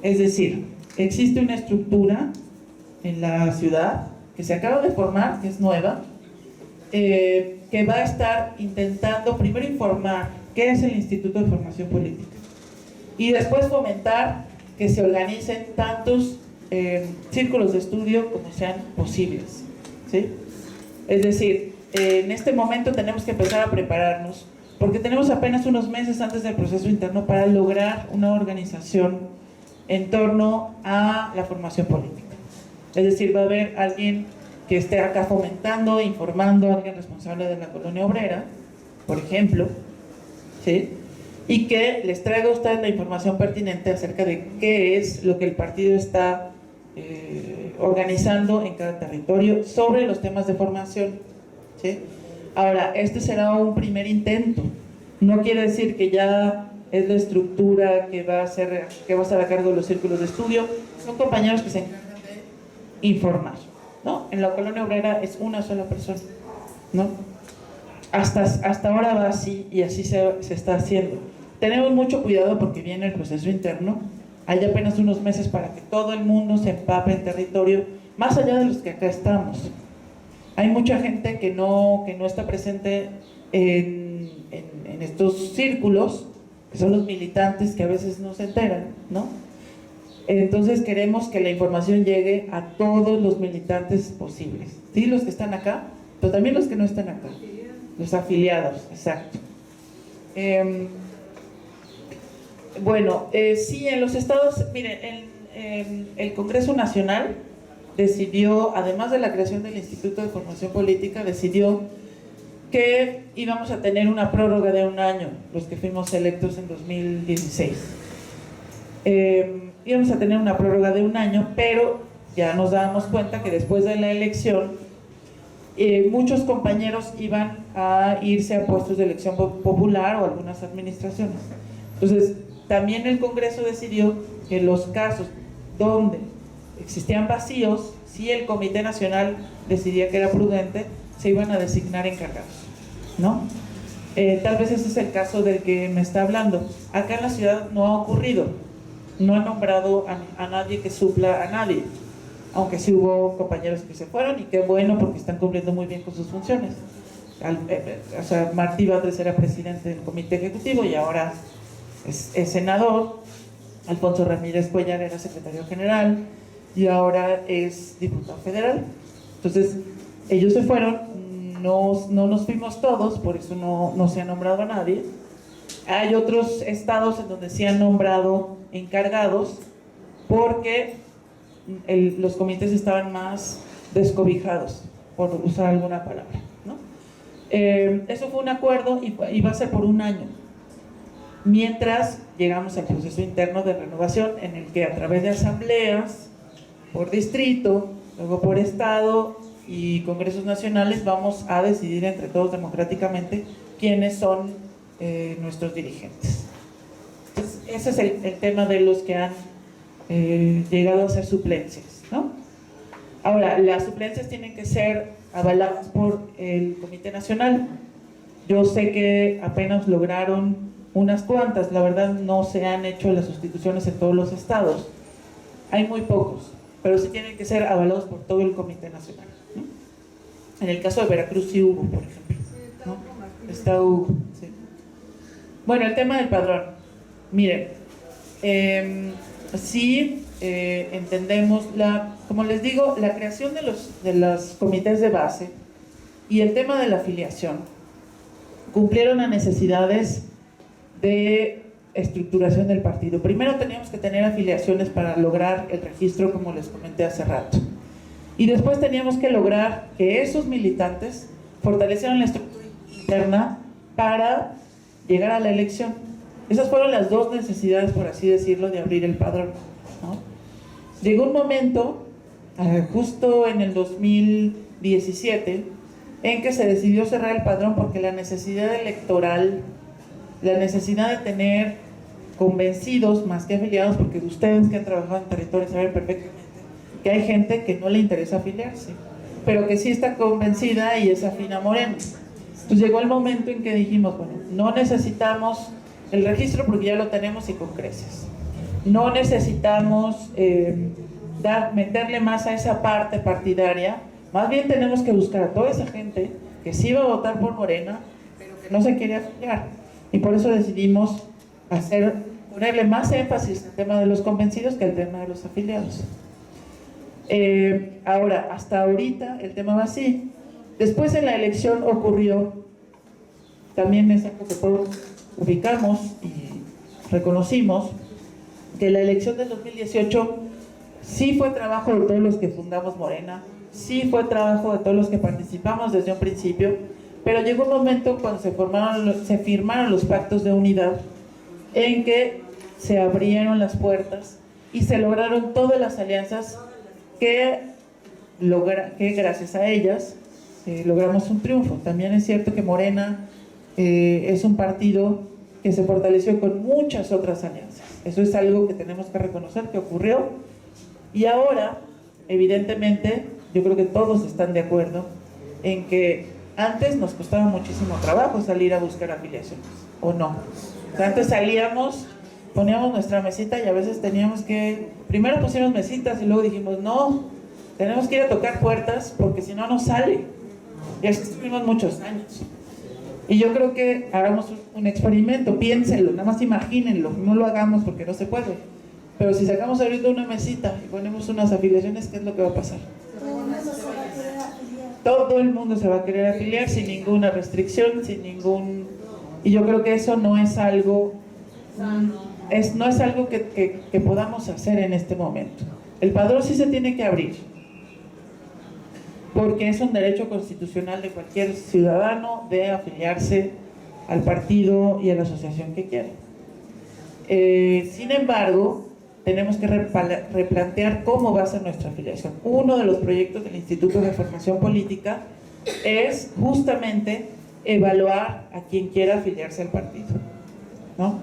Es decir, existe una estructura en la ciudad que se acaba de formar, que es nueva, que va a estar intentando primero informar qué es el Instituto de Formación Política, y después fomentar que se organicen tantos círculos de estudio como sean posibles, ¿sí? Es decir, en este momento tenemos que empezar a prepararnos, porque tenemos apenas unos meses antes del proceso interno para lograr una organización en torno a la formación política. Es decir, va a haber alguien que esté acá fomentando, informando, alguien responsable de la colonia obrera, por ejemplo, ¿sí? Y que les traiga a ustedes la información pertinente acerca de qué es lo que el partido está organizando en cada territorio sobre los temas de formación, ¿sí? Ahora, este será un primer intento. No quiere decir que ya es la estructura que va a estar a cargo de los círculos de estudio. Son compañeros que se encargan de informar, ¿no? En la colonia obrera es una sola persona, ¿no? Hasta ahora va así y así se está haciendo. Tenemos mucho cuidado porque viene el proceso interno. Hay apenas unos meses para que todo el mundo se empape en territorio, más allá de los que acá estamos. Hay mucha gente que no está presente en estos círculos, que son los militantes que a veces no se enteran, ¿no? Entonces queremos que la información llegue a todos los militantes posibles, ¿sí? Los que están acá, pero también los que no están acá, los afiliados, exacto. Bueno, sí, en los estados, miren, el Congreso Nacional decidió, además de la creación del Instituto de Formación Política, decidió que íbamos a tener una prórroga de 1 año, los que fuimos electos en 2016. Íbamos a tener una prórroga de 1 año, pero ya nos dábamos cuenta que después de la elección, muchos compañeros iban a irse a puestos de elección popular o algunas administraciones. Entonces, también el Congreso decidió que en los casos donde existían vacíos, si el Comité Nacional decidía que era prudente, se iban a designar encargados, ¿no? Tal vez ese es el caso del que me está hablando. Acá en la ciudad no ha ocurrido, no ha nombrado a nadie que supla a nadie, aunque sí hubo compañeros que se fueron, y qué bueno porque están cumpliendo muy bien con sus funciones. O sea, Martí Batres era presidente del Comité Ejecutivo y ahora es senador. Alfonso Ramírez Cuellar era secretario general y ahora es diputado federal. Entonces, ellos se fueron, no nos fuimos todos, por eso no se ha nombrado a nadie. Hay otros estados en donde se han nombrado encargados porque los comités estaban más descobijados, por usar alguna palabra, ¿no? Eso fue un acuerdo y va a ser por 1 año, mientras llegamos al proceso interno de renovación, en el que a través de asambleas, por distrito, luego por estado y congresos nacionales, vamos a decidir entre todos democráticamente quiénes son nuestros dirigentes. Entonces, ese es el tema de los que han llegado a ser suplencias, ¿no? Ahora, las suplencias tienen que ser avaladas por el Comité Nacional. Yo sé que apenas lograron unas cuantas, la verdad no se han hecho las sustituciones en todos los estados, hay muy pocos, pero sí tienen que ser avalados por todo el Comité Nacional, ¿no? En el caso de Veracruz sí hubo, por ejemplo, ¿no? Está Hugo, sí. Bueno, el tema del padrón, miren, sí entendemos como les digo, la creación de los comités de base y el tema de la afiliación cumplieron las necesidades de estructuración del partido. Primero teníamos que tener afiliaciones para lograr el registro, como les comenté hace rato, y después teníamos que lograr que esos militantes fortalecieran la estructura interna para llegar a la elección. Esas fueron las dos necesidades, por así decirlo, de abrir el padrón, ¿no? Llegó un momento, justo en el 2017, en que se decidió cerrar el padrón porque la necesidad electoral, la necesidad de tener convencidos más que afiliados, porque ustedes que han trabajado en territorio saben perfectamente que hay gente que no le interesa afiliarse, pero que sí está convencida y es afín a Morena. Entonces llegó el momento en que dijimos, bueno, no necesitamos el registro porque ya lo tenemos y con creces. No necesitamos meterle más a esa parte partidaria, más bien tenemos que buscar a toda esa gente que sí va a votar por Morena, pero que no se quiere afiliar. Y por eso decidimos ponerle más énfasis al tema de los convencidos que al tema de los afiliados. Ahora, hasta ahorita el tema va así. Después en la elección ocurrió, también es algo que todos ubicamos y reconocimos, que la elección del 2018 sí fue trabajo de todos los que fundamos Morena, sí fue trabajo de todos los que participamos desde un principio, pero llegó un momento cuando se firmaron los pactos de unidad en que se abrieron las puertas y se lograron todas las alianzas que gracias a ellas logramos un triunfo. También es cierto que Morena es un partido que se fortaleció con muchas otras alianzas. Eso es algo que tenemos que reconocer que ocurrió, y ahora evidentemente yo creo que todos están de acuerdo en que antes nos costaba muchísimo trabajo salir a buscar afiliaciones, ¿o no? O sea, antes salíamos, poníamos nuestra mesita y a veces teníamos que, primero pusimos mesitas y luego dijimos, no, tenemos que ir a tocar puertas porque si no, no sale. Y así estuvimos muchos años. Y yo creo que hagamos un experimento, piénsenlo, nada más imagínenlo, no lo hagamos porque no se puede. Pero si sacamos ahorita una mesita y ponemos unas afiliaciones, ¿qué es lo que va a pasar? Todo el mundo se va a querer afiliar sin ninguna restricción, sin ningún... Y yo creo que eso no es algo, no es algo que podamos hacer en este momento. El padrón sí se tiene que abrir, porque es un derecho constitucional de cualquier ciudadano de afiliarse al partido y a la asociación que quiera. Sin embargo, tenemos que replantear cómo va a ser nuestra afiliación. Uno de los proyectos del Instituto de Formación Política es justamente evaluar a quien quiera afiliarse al partido, ¿no?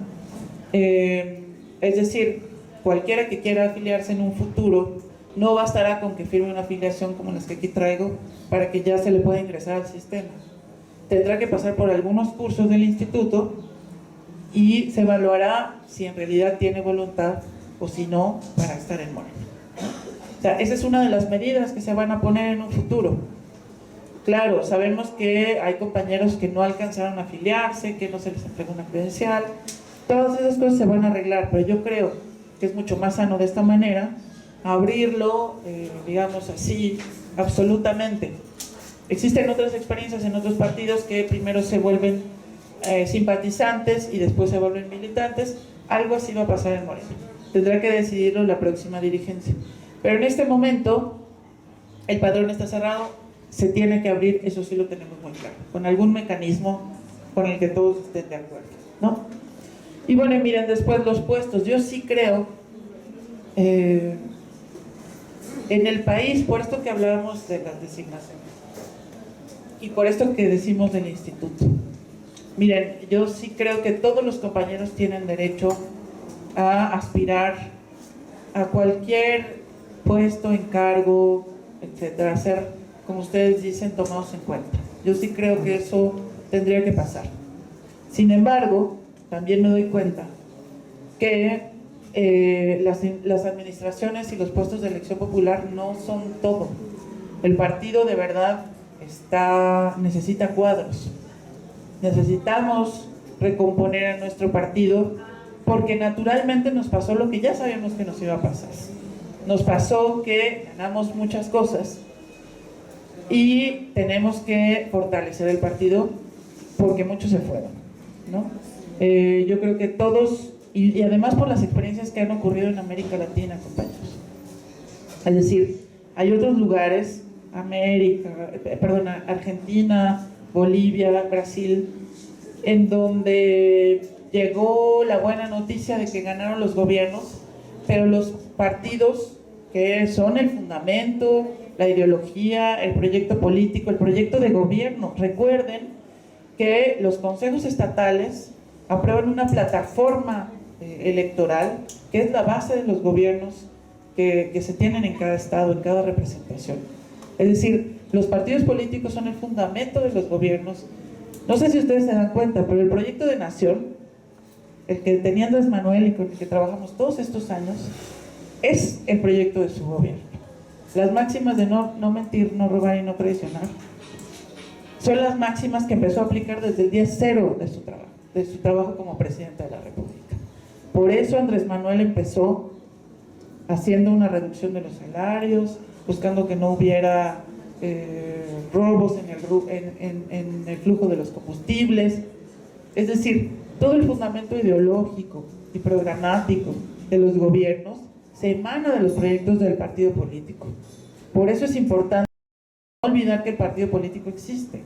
Es decir, cualquiera que quiera afiliarse en un futuro no bastará con que firme una afiliación como las que aquí traigo para que ya se le pueda ingresar al sistema. Tendrá que pasar por algunos cursos del instituto y se evaluará si en realidad tiene voluntad o si no, para estar en Morena. O sea, esa es una de las medidas que se van a poner en un futuro. Claro, sabemos que hay compañeros que no alcanzaron a afiliarse, que no se les entregó una credencial, todas esas cosas se van a arreglar, pero yo creo que es mucho más sano de esta manera, abrirlo, digamos así, absolutamente. Existen otras experiencias en otros partidos que primero se vuelven simpatizantes y después se vuelven militantes. Algo así va a pasar en Morena. Tendrá que decidirlo la próxima dirigencia. Pero en este momento, el padrón está cerrado, se tiene que abrir, eso sí lo tenemos muy claro, con algún mecanismo con el que todos estén de acuerdo, ¿no? Y bueno, miren, después los puestos. Yo sí creo, en el país, por esto que hablábamos de las designaciones, y por esto que decimos del instituto, miren, yo sí creo que todos los compañeros tienen derecho a aspirar a cualquier puesto, encargo, etcétera, a ser, como ustedes dicen, tomados en cuenta. Yo sí creo que eso tendría que pasar. Sin embargo, también me doy cuenta que las administraciones y los puestos de elección popular no son todo. El partido de verdad necesita cuadros. Necesitamos recomponer a nuestro partido porque naturalmente nos pasó lo que ya sabíamos que nos iba a pasar. Nos pasó que ganamos muchas cosas y tenemos que fortalecer el partido porque muchos se fueron, ¿no? Yo creo que todos, y además por las experiencias que han ocurrido en América Latina, compañeros. Es decir, hay otros lugares, Argentina, Bolivia, Brasil, en donde llegó la buena noticia de que ganaron los gobiernos, pero los partidos que son el fundamento, la ideología, el proyecto político, el proyecto de gobierno, recuerden que los consejos estatales aprueban una plataforma electoral que es la base de los gobiernos que se tienen en cada estado, en cada representación. Es decir, los partidos políticos son el fundamento de los gobiernos. No sé si ustedes se dan cuenta, pero el proyecto de nación, el que tenía Andrés Manuel y con el que trabajamos todos estos años, es el proyecto de su gobierno. Las máximas de no mentir, no robar y no traicionar son las máximas que empezó a aplicar desde el día cero de su trabajo como presidente de la República. Por eso Andrés Manuel empezó haciendo una reducción de los salarios, buscando que no hubiera robos en el flujo de los combustibles. Es decir, todo el fundamento ideológico y programático de los gobiernos se emana de los proyectos del partido político. Por eso es importante no olvidar que el partido político existe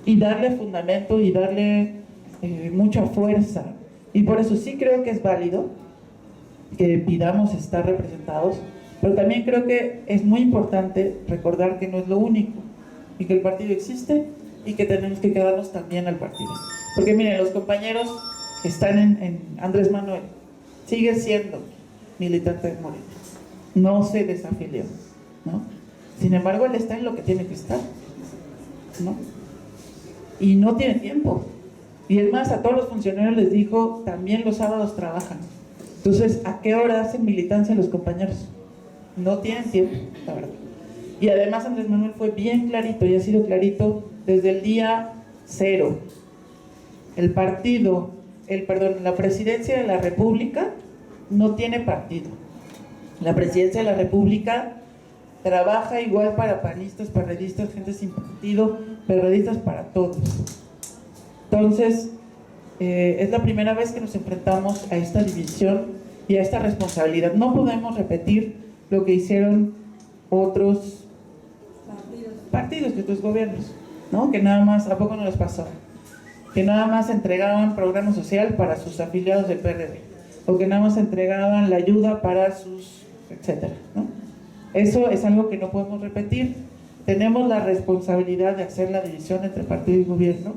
y darle fundamento y darle mucha fuerza. Y por eso sí creo que es válido que pidamos estar representados, pero también creo que es muy importante recordar que no es lo único y que el partido existe y que tenemos que quedarnos también al partido. Porque miren, los compañeros que están en Andrés Manuel sigue siendo militante de Morena, no se desafilió, ¿no? Sin embargo, él está en lo que tiene que estar, ¿no? Y no tiene tiempo. Y es más, a todos los funcionarios les dijo, también los sábados trabajan. Entonces, ¿a qué hora hacen militancia los compañeros? No tienen tiempo, la verdad. Y además Andrés Manuel fue bien clarito y ha sido clarito desde el día 0. La presidencia de la República no tiene partido. La presidencia de la República trabaja igual para panistas, perredistas, gente sin partido, perredistas para todos. Entonces, es la primera vez que nos enfrentamos a esta división y a esta responsabilidad. No podemos repetir lo que hicieron otros partidos y otros gobiernos, ¿no? Que nada más, ¿a poco no les pasó? Que nada más entregaban programa social para sus afiliados del PRD, o que nada más entregaban la ayuda para sus, etcétera, ¿no? Eso es algo que no podemos repetir. Tenemos la responsabilidad de hacer la división entre partido y gobierno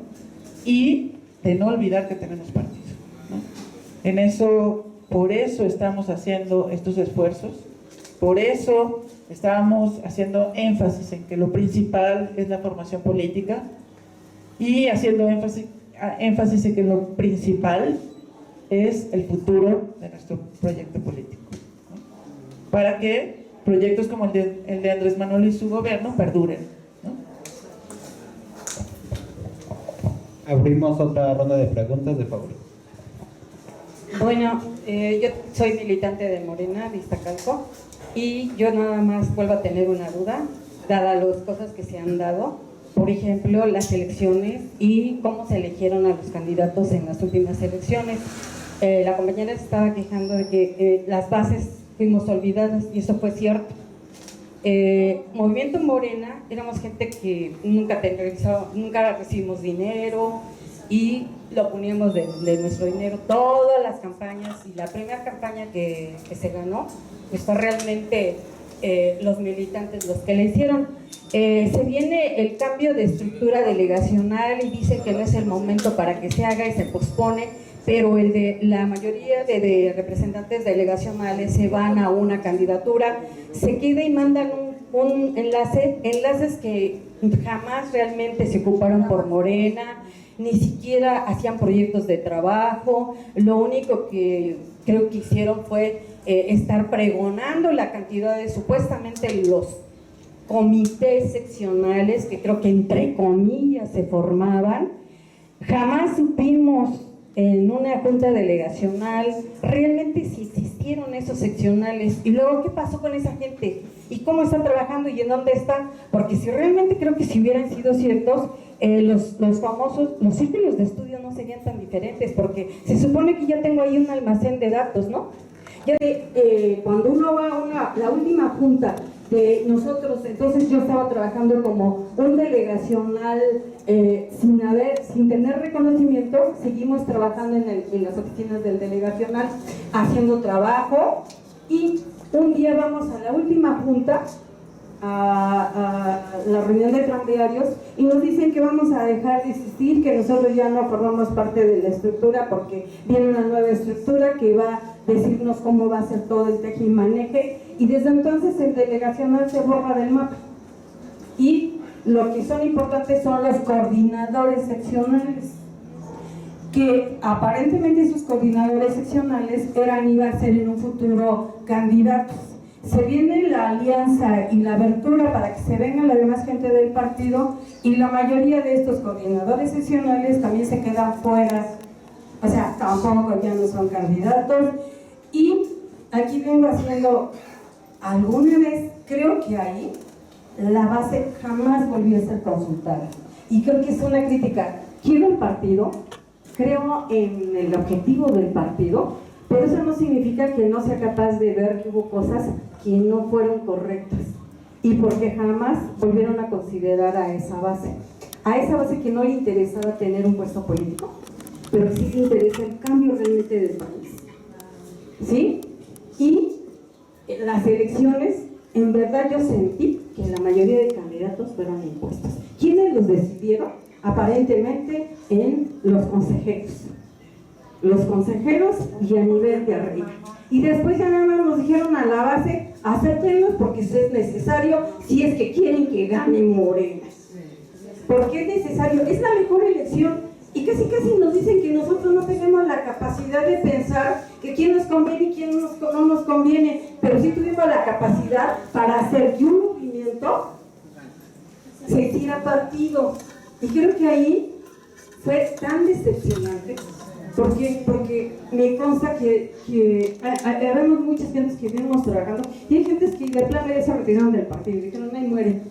y de no olvidar que tenemos partido, ¿no? Por eso estamos haciendo estos esfuerzos, por eso estamos haciendo énfasis en que lo principal es la formación política y haciendo énfasis en que lo principal es el futuro de nuestro proyecto político, ¿no? Para que proyectos como el de Andrés Manuel y su gobierno perduren, ¿no? Abrimos otra ronda de preguntas, de favor. Bueno, yo soy militante de Morena, de Iztacalco, y yo nada más vuelvo a tener una duda, dadas las cosas que se han dado, por ejemplo, las elecciones y cómo se eligieron a los candidatos en las últimas elecciones. La compañera se estaba quejando de que las bases fuimos olvidadas, y eso fue cierto. Movimiento Morena, éramos gente que nunca recibimos dinero y lo poníamos de nuestro dinero, todas las campañas, y la primera campaña que se ganó, pues fue realmente los militantes los que la hicieron. Se viene el cambio de estructura delegacional y dicen que no es el momento para que se haga y se pospone, pero la mayoría de representantes delegacionales se van a una candidatura, se queda y mandan un enlaces que jamás realmente se ocuparon por Morena, ni siquiera hacían proyectos de trabajo. Lo único que creo que hicieron fue estar pregonando la cantidad de supuestamente los comités seccionales, que creo que entre comillas se formaban. Jamás supimos en una junta delegacional realmente si existieron esos seccionales, y luego qué pasó con esa gente y cómo están trabajando y en dónde están, porque si realmente creo que si hubieran sido ciertos, los famosos, los círculos de estudio no serían tan diferentes, porque se supone que ya tengo ahí un almacén de datos, ¿no? Ya cuando uno va a la última junta de nosotros, entonces yo estaba trabajando como un delegacional sin tener reconocimiento, seguimos trabajando en las oficinas del delegacional, haciendo trabajo, y un día vamos a la última junta, a la reunión de tranviarios, y nos dicen que vamos a dejar de existir, que nosotros ya no formamos parte de la estructura porque viene una nueva estructura que va a decirnos cómo va a ser todo el tejimaneje, y desde entonces el delegacional se borra del mapa, y lo que son importantes son los coordinadores seccionales, que aparentemente esos coordinadores seccionales iban a ser en un futuro candidatos. Se viene la alianza y la abertura para que se venga la demás gente del partido, y la mayoría de estos coordinadores seccionales también se quedan fuera, o sea, tampoco ya no son candidatos. Y aquí vengo haciendo, alguna vez, creo que ahí la base jamás volvió a ser consultada, y creo que es una crítica. Quiero el partido, creo en el objetivo del partido, pero eso no significa que no sea capaz de ver que hubo cosas que no fueron correctas, y porque jamás volvieron a considerar a esa base que no le interesaba tener un puesto político, pero sí le interesa el cambio realmente del país, ¿sí? Y las elecciones, en verdad yo sentí que la mayoría de candidatos fueron impuestos. ¿Quiénes los decidieron? Aparentemente en los consejeros y a nivel de arriba, y después ya nada más nos dijeron a la base acéptenlos porque eso es necesario si es que quieren que gane Morena. Porque es necesario, es la mejor elección. Y casi nos dicen que nosotros no tenemos la capacidad de pensar que quién nos conviene y quién no nos conviene, pero sí tuvimos la capacidad para hacer que un movimiento se hiciera partido. Y creo que ahí fue tan decepcionante, porque me consta que habemos muchas gentes que venimos trabajando y hay gentes que de plano ya se retiraron del partido y dijeron, ahí mueren.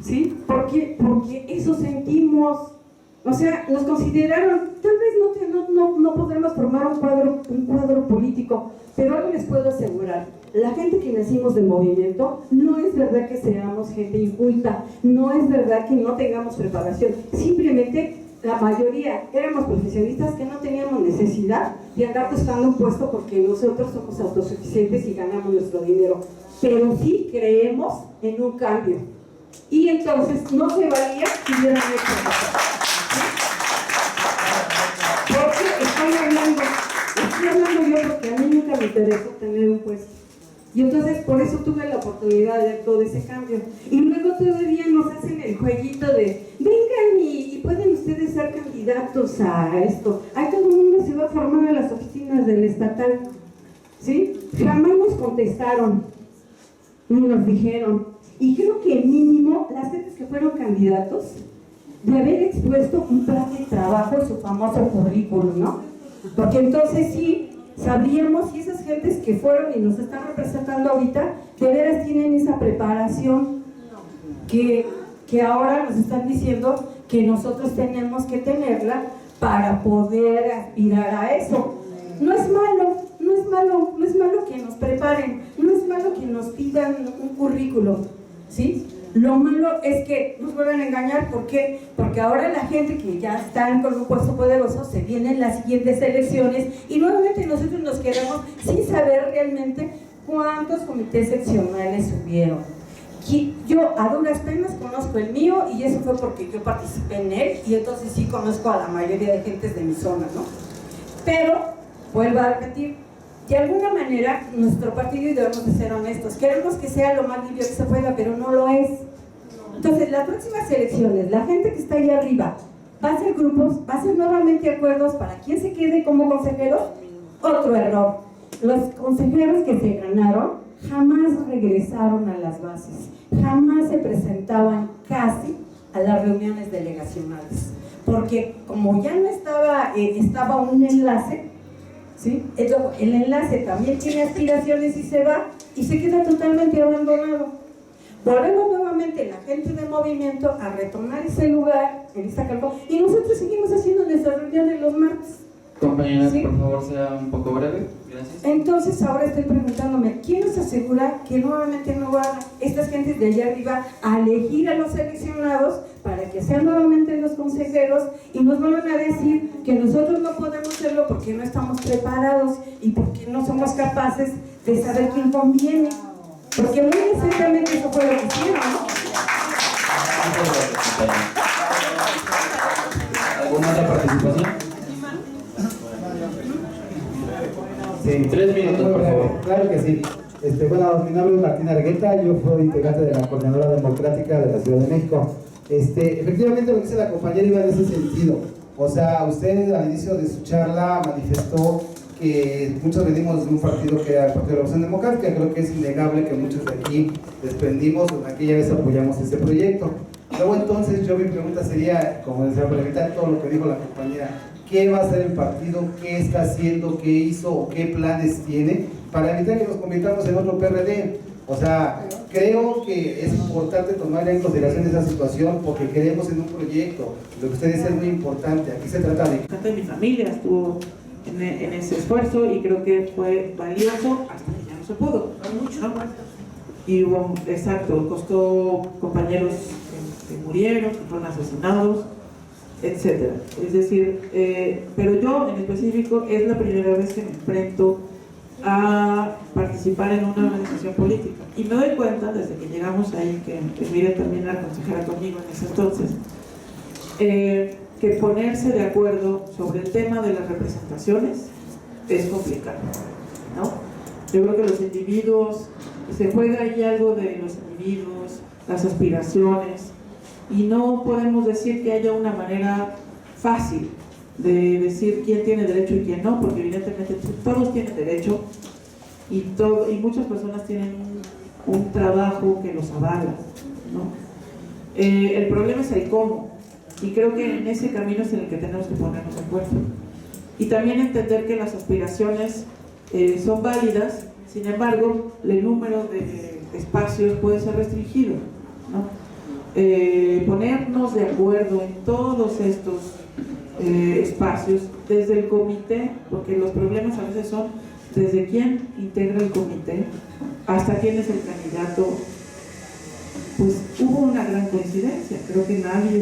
¿Sí? Porque eso sentimos. O sea, nos consideraron, tal vez no podremos formar un cuadro político, pero algo les puedo asegurar, la gente que nacimos del movimiento, no es verdad que seamos gente inculta, no es verdad que no tengamos preparación, simplemente la mayoría éramos profesionistas que no teníamos necesidad de andar buscando un puesto porque nosotros somos autosuficientes y ganamos nuestro dinero, pero sí creemos en un cambio, y entonces no se valía si hubieran hecho eso. Porque estoy hablando yo porque a mí nunca me interesó tener un puesto. Y entonces por eso tuve la oportunidad de hacer todo ese cambio. Y luego todavía nos hacen el jueguito de, vengan y pueden ustedes ser candidatos a esto. Ahí todo el mundo se va a formar a las oficinas del estatal. ¿Sí? Jamás nos contestaron, ni nos dijeron. Y creo que mínimo las gentes que fueron candidatos de haber expuesto un plan de trabajo en su famoso currículum, ¿no? Porque entonces sí sabríamos si esas gentes que fueron y nos están representando ahorita de veras tienen esa preparación que ahora nos están diciendo que nosotros tenemos que tenerla para poder aspirar a eso. No es malo que nos preparen, no es malo que nos pidan un currículum, ¿sí? Lo malo es que nos vuelven a engañar. ¿Por qué? Porque ahora la gente que ya están con un puesto poderoso se vienen las siguientes elecciones y nuevamente nosotros nos quedamos sin saber realmente cuántos comités seccionales hubieron. Yo a duras penas conozco el mío y eso fue porque yo participé en él y entonces sí conozco a la mayoría de gentes de mi zona, ¿no? Pero, vuelvo a repetir, de alguna manera, nuestro partido, y debemos de ser honestos, queremos que sea lo más limpio que se pueda, pero no lo es. Entonces, las próximas elecciones, la gente que está ahí arriba, ¿va a hacer grupos? ¿Va a hacer nuevamente acuerdos para quién se quede como consejero? Otro error. Los consejeros que se ganaron jamás regresaron a las bases, jamás se presentaban casi a las reuniones delegacionales, porque como ya no estaba un enlace, ¿sí? El enlace también tiene aspiraciones y se va y se queda totalmente abandonado. Volvemos nuevamente la gente de movimiento a retomar ese lugar en Iztacalco y nosotros seguimos haciendo nuestras reuniones los martes. Compañera, ¿Sí? por favor, sea un poco breve. Gracias. Entonces ahora estoy preguntándome, ¿quién nos asegura que nuevamente no van estas gentes de allá arriba a elegir a los seleccionados para que sean nuevamente los consejeros y nos vuelvan a decir que nosotros no podemos hacerlo porque no estamos preparados y porque no somos capaces de saber quién conviene? Porque muy exactamente eso fue lo que hicieron, ¿no? ¿Alguna otra participación? Sí. 3 minutos, por favor. Claro que sí. Bueno, mi nombre es Martín Argueta, yo soy integrante de la Coordinadora Democrática de la Ciudad de México. Efectivamente lo que dice la compañera iba en ese sentido. O sea, usted al inicio de su charla manifestó que muchos venimos de un partido que era el Partido de la Revolución Democrática. Creo que es innegable que muchos de aquí desprendimos o en aquella vez apoyamos ese proyecto. Luego entonces mi pregunta sería, como se complementa todo lo que dijo la compañera, ¿qué va a hacer el partido? ¿Qué está haciendo? ¿Qué hizo? ¿O qué planes tiene para evitar que nos convirtamos en otro PRD? O sea, creo que es importante tomar en consideración esa situación porque creemos en un proyecto. Lo que usted dice es muy importante. Aquí se trata de... de mi familia estuvo en ese esfuerzo y creo que fue valioso hasta que ya no se pudo, ¿no? Y hubo, exacto, costó compañeros que murieron, que fueron asesinados, etcétera. Es decir, pero yo en específico es la primera vez que me enfrento a participar en una organización política y me doy cuenta desde que llegamos ahí, que Miriam también era consejera conmigo en ese entonces, que ponerse de acuerdo sobre el tema de las representaciones es complicado, ¿no? Yo creo que los individuos se juega ahí algo de los individuos, las aspiraciones, y no podemos decir que haya una manera fácil de decir quién tiene derecho y quién no, porque evidentemente todos tienen derecho y muchas personas tienen un trabajo que los avala, ¿no? El problema es el cómo, y creo que en ese camino es en el que tenemos que ponernos de acuerdo. Y también entender que las aspiraciones son válidas, sin embargo, el número de espacios puede ser restringido, ¿no? Ponernos de acuerdo en todos estos espacios, desde el comité, porque los problemas a veces son desde quién integra el comité hasta quién es el candidato. Pues hubo una gran coincidencia, creo que nadie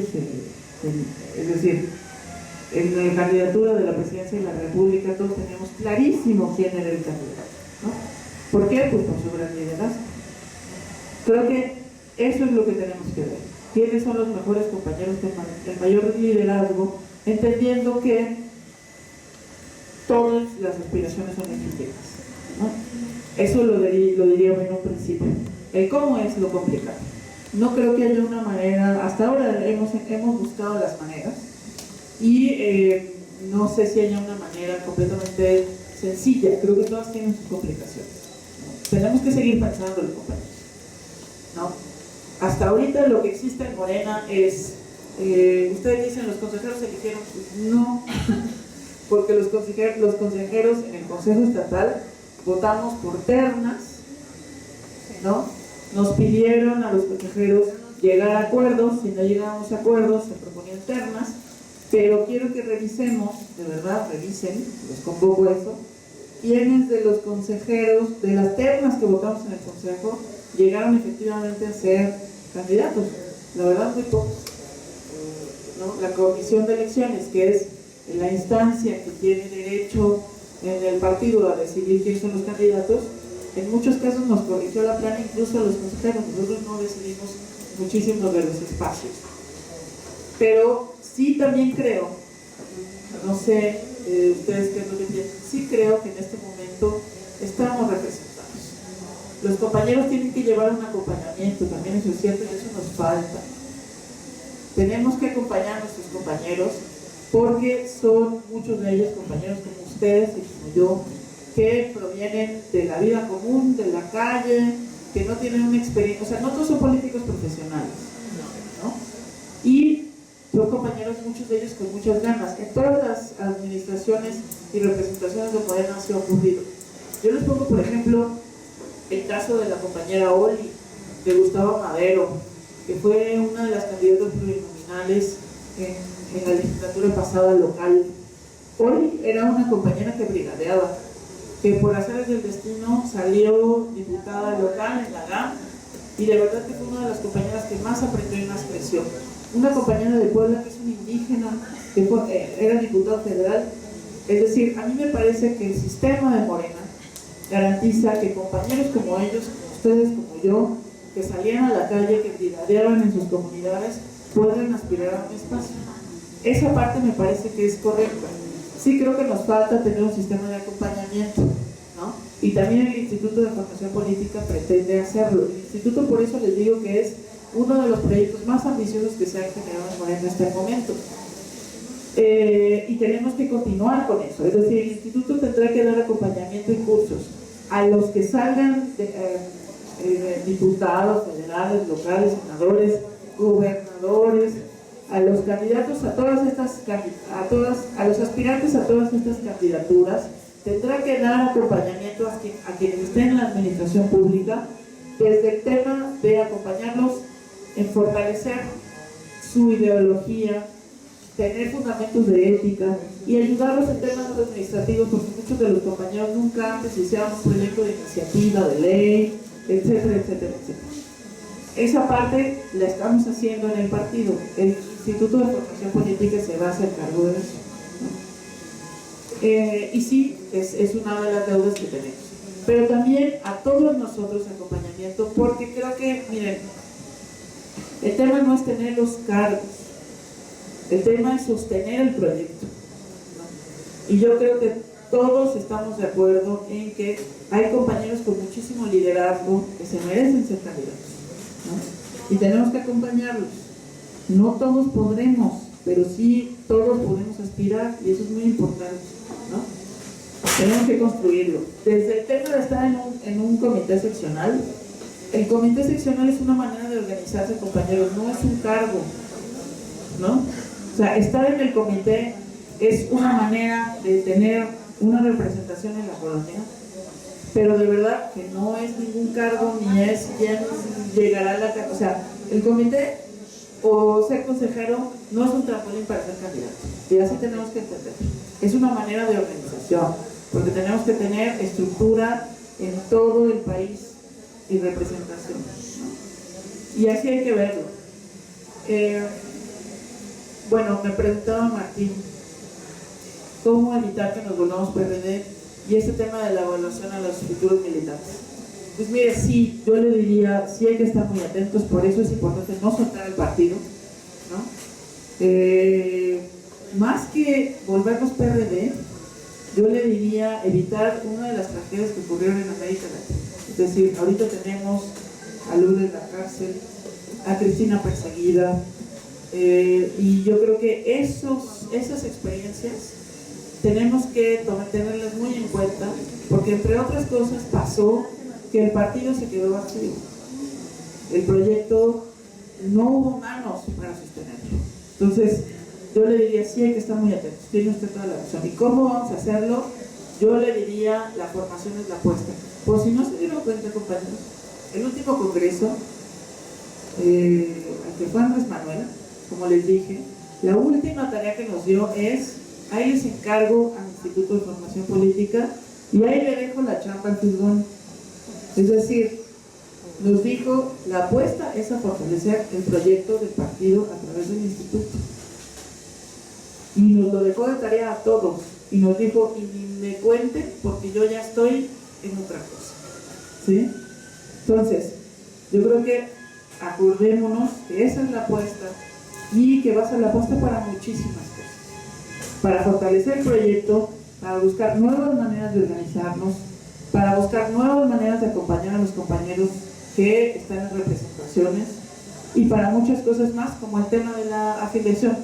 es decir, en la candidatura de la presidencia de la República todos teníamos clarísimo quién era el candidato, ¿no? ¿Por qué? Pues por su gran liderazgo. Creo que eso es lo que tenemos que ver, quiénes son los mejores compañeros con el mayor liderazgo, entendiendo que todas las aspiraciones son legítimas, ¿no? Eso lo diría en un principio. El cómo es lo complicado. No creo que haya una manera, hasta ahora hemos buscado las maneras y no sé si haya una manera completamente sencilla, creo que todas tienen sus complicaciones, ¿no? Tenemos que seguir pensando, compañeros, ¿no? Hasta ahorita lo que existe en Morena es, ustedes dicen los consejeros eligieron, pues no, porque los consejeros en el Consejo Estatal votamos por ternas, ¿no? Nos pidieron a los consejeros llegar a acuerdos, si no llegábamos a acuerdos se proponían ternas, pero quiero que revisemos, de verdad revisen, les convoco a eso, quiénes de los consejeros, de las ternas que votamos en el Consejo, llegaron efectivamente a ser candidatos. La verdad muy pocos, ¿no? La Comisión de Elecciones, que es la instancia que tiene derecho en el partido a decidir quiénes son los candidatos, en muchos casos nos corrigió la plana, incluso a los consejeros. Nosotros no decidimos muchísimos de los espacios, pero sí también creo, no sé ustedes qué es lo que piensan, sí creo que en este momento estamos representados. Los compañeros tienen que llevar un acompañamiento, también eso es cierto y eso nos falta. Tenemos que acompañar a nuestros compañeros porque son muchos de ellos compañeros como ustedes y como yo, que provienen de la vida común, de la calle, que no tienen una experiencia, o sea, no todos son políticos profesionales, ¿no? Y son compañeros, muchos de ellos con muchas ganas. En todas las administraciones y representaciones de Morena se ha ocurrido. Yo les pongo, por ejemplo, el caso de la compañera Oli, de Gustavo Madero, que fue una de las candidatas plurinominales en la legislatura pasada local. Oli era una compañera que brigadeaba, que por azares del destino salió diputada local en la GAM y de verdad que fue una de las compañeras que más aprendió y más creció. Una compañera de Puebla que es una indígena, que era diputada federal. Es decir, a mí me parece que el sistema de Morena garantiza que compañeros como ellos, como ustedes, como yo, que salían a la calle, que brigadeaban en sus comunidades, pueden aspirar a un espacio. Esa parte me parece que es correcta. Sí creo que nos falta tener un sistema de acompañamiento, ¿no? Y también el Instituto de Formación Política pretende hacerlo. El Instituto, por eso les digo que es uno de los proyectos más ambiciosos que se han generado en Morena en este momento. Y tenemos que continuar con eso. Es decir, el Instituto tendrá que dar acompañamiento y cursos a los que salgan diputados, federales, locales, senadores, gobernadores, a los candidatos a todas estas, a los aspirantes a todas estas candidaturas, tendrá que dar acompañamiento a quienes estén en la administración pública, desde el tema de acompañarlos en fortalecer su ideología, tener fundamentos de ética y ayudarlos en temas administrativos, porque muchos de los compañeros nunca antes hicieron un proyecto de iniciativa, de ley, etcétera, etcétera, etcétera. Esa parte la estamos haciendo en el partido. El Instituto de Formación Política se va a hacer cargo de eso, ¿no? Y sí, es una de las deudas que tenemos. Pero también a todos nosotros acompañamiento, porque creo que, miren, el tema no es tener los cargos, el tema es sostener el proyecto, ¿no? Y yo creo que todos estamos de acuerdo en que hay compañeros con muchísimo liderazgo que se merecen ser candidatos, ¿no? Y tenemos que acompañarlos. No todos podremos, pero sí todos podemos aspirar, y eso es muy importante, ¿no? Tenemos que construirlo. Desde el tema de estar en un comité seccional, el comité seccional es una manera de organizarse, compañeros, no es un cargo, ¿no? O sea, estar en el comité es una manera de tener una representación en la colonia, pero de verdad que no es ningún cargo, ni es quién llegará a la... O sea, el comité o ser consejero no es un trampolín para ser candidato, y así tenemos que entender. Es una manera de organización, porque tenemos que tener estructura en todo el país y representación, ¿no? Y así hay que verlo. Bueno, me preguntaba Martín, ¿cómo evitar que nos volvamos PRD? Y ese tema de la evaluación a los futuros militantes. Pues mire, sí, yo le diría, sí hay que estar muy atentos, por eso es importante no soltar el partido, ¿no? Más que volvernos PRD, yo le diría evitar una de las tragedias que ocurrieron en América Latina. Es decir, ahorita tenemos a Lourdes en la cárcel, a Cristina perseguida, y yo creo que esas experiencias tenemos que tenerlas muy en cuenta, porque entre otras cosas pasó que el partido se quedó vacío. El proyecto no hubo manos para sostenerlo. Entonces, yo le diría, sí hay que estar muy atentos, tiene usted toda la razón. ¿Y cómo vamos a hacerlo? Yo le diría, la formación es la apuesta. Por si no se dieron cuenta, compañeros, el último congreso, al que fue Andrés Manuel, como les dije, la última tarea que nos dio es, ahí les encargo al Instituto de Formación Política, y ahí le dejo la chamba al fútbol. Es decir, nos dijo, la apuesta es a fortalecer el proyecto del partido a través del instituto. Y nos lo dejó de tarea a todos, y nos dijo, y ni me cuenten porque yo ya estoy en otra cosa, ¿sí? Entonces, yo creo que acordémonos que esa es la apuesta, y que va a ser la apuesta para muchísimas cosas, para fortalecer el proyecto, para buscar nuevas maneras de organizarnos, para buscar nuevas maneras de acompañar a los compañeros que están en representaciones, y para muchas cosas más, como el tema de la afiliación.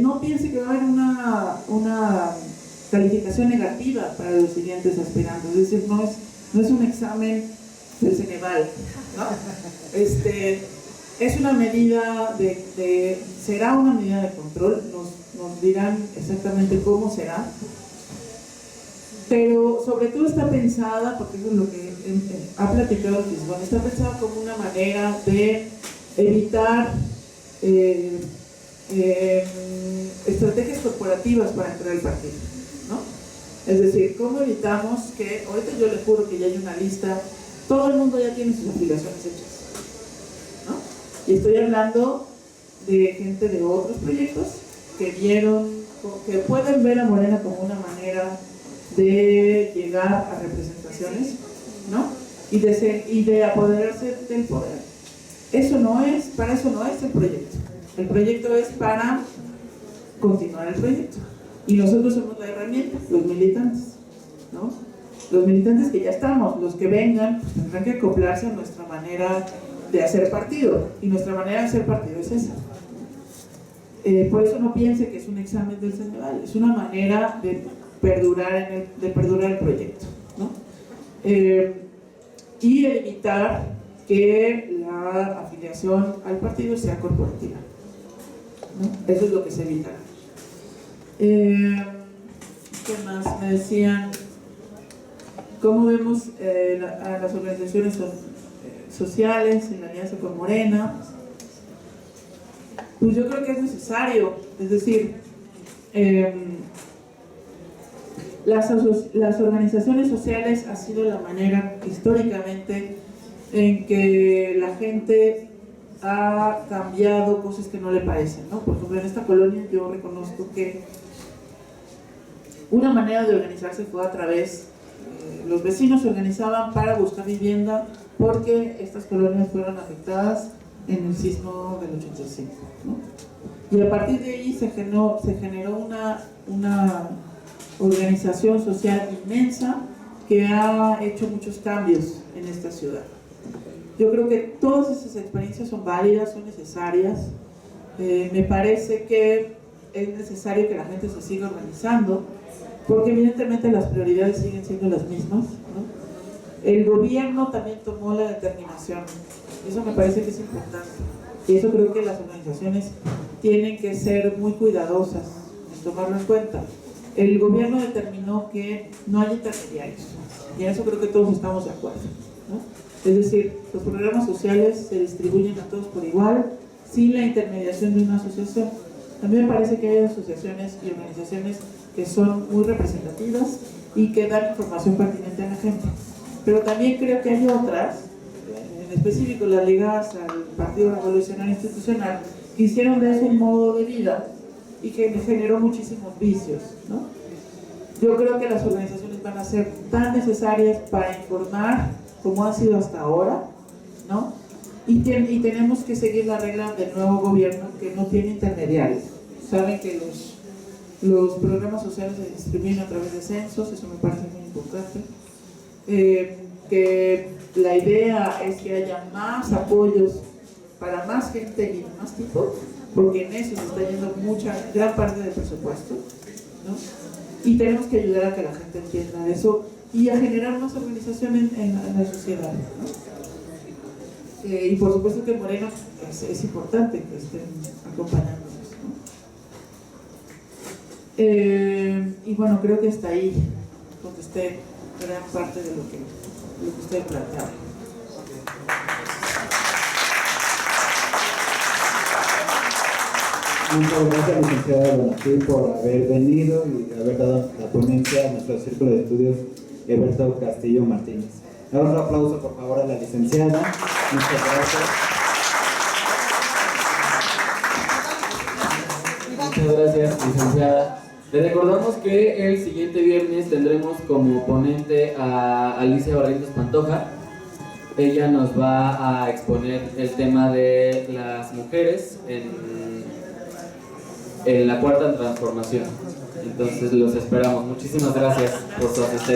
No piense que va a haber una calificación negativa para los siguientes aspirantes, es decir, no es un examen del Ceneval, ¿no? Es una medida será una medida de control, nos dirán exactamente cómo será, pero sobre todo está pensada, porque eso es lo que ha platicado el Fisgón, está pensada como una manera de evitar estrategias corporativas para entrar al partido, ¿no? Es decir, ¿cómo evitamos que, ahorita yo le juro que ya hay una lista, todo el mundo ya tiene sus afiliaciones hechas, ¿no? Y estoy hablando de gente de otros proyectos que pueden ver a Morena como una manera de llegar a representaciones, ¿no? Y de apoderarse del poder. Para eso no es el proyecto. El proyecto es para continuar el proyecto. Y nosotros somos la herramienta, los militantes, ¿no? Los militantes que ya estamos, los que vengan, pues tendrán que acoplarse a nuestra manera de hacer partido. Y nuestra manera de hacer partido es esa. Por eso no piense que es un examen del Ceneval, es una manera de perdurar el proyecto, ¿no? Y evitar que la afiliación al partido sea corporativa, ¿no? Eso es lo que se evita. ¿Qué más? Me decían, ¿cómo vemos a las organizaciones sociales en la alianza con Morena? Pues yo creo que es necesario, es decir, las organizaciones sociales ha sido la manera históricamente en que la gente ha cambiado cosas que no le parecen, ¿no? Por ejemplo, en esta colonia yo reconozco que una manera de organizarse fue a través, los vecinos se organizaban para buscar vivienda porque estas colonias fueron afectadas en el sismo del 85, ¿no? Y a partir de ahí se generó organización social inmensa que ha hecho muchos cambios en esta ciudad. Yo creo que todas esas experiencias son válidas, son necesarias. Me parece que es necesario que la gente se siga organizando, porque evidentemente las prioridades siguen siendo las mismas, ¿no? El gobierno también tomó la determinación, eso me parece que es importante, y eso creo que las organizaciones tienen que ser muy cuidadosas en tomarlo en cuenta. El gobierno determinó que no hay intermediarios, y en eso creo que todos estamos de acuerdo, ¿no? Es decir, los programas sociales se distribuyen a todos por igual, sin la intermediación de una asociación. También me parece que hay asociaciones y organizaciones que son muy representativas y que dan información pertinente a la gente. Pero también creo que hay otras, en específico las ligadas al Partido Revolucionario Institucional, que hicieron de eso un modo de vida y que generó muchísimos vicios, ¿no? Yo creo que las organizaciones van a ser tan necesarias para informar como han sido hasta ahora, ¿no? Y tenemos que seguir la regla del nuevo gobierno, que no tiene intermediarios. Saben que los programas sociales se distribuyen a través de censos, eso me parece muy importante. Que la idea es que haya más apoyos para más gente y de más tipo, porque en eso se está yendo gran parte del presupuesto, ¿no? Y tenemos que ayudar a que la gente entienda eso y a generar más organización en la sociedad, ¿no? Y por supuesto que Morena es importante que estén acompañándonos, ¿no? Y bueno, creo que hasta ahí contesté gran parte de lo que usted planteaba. Muchas gracias, licenciada Donaquí, por haber venido y haber dado la ponencia a nuestro Círculo de Estudios Eberto Castillo Martínez. Otro aplauso, por favor, a la licenciada. Muchas gracias. Muchas gracias, licenciada. Le recordamos que el siguiente viernes tendremos como ponente a Alicia Barrientos Pantoja. Ella nos va a exponer el tema de las mujeres en la cuarta transformación. Entonces los esperamos. Muchísimas gracias por su asistencia.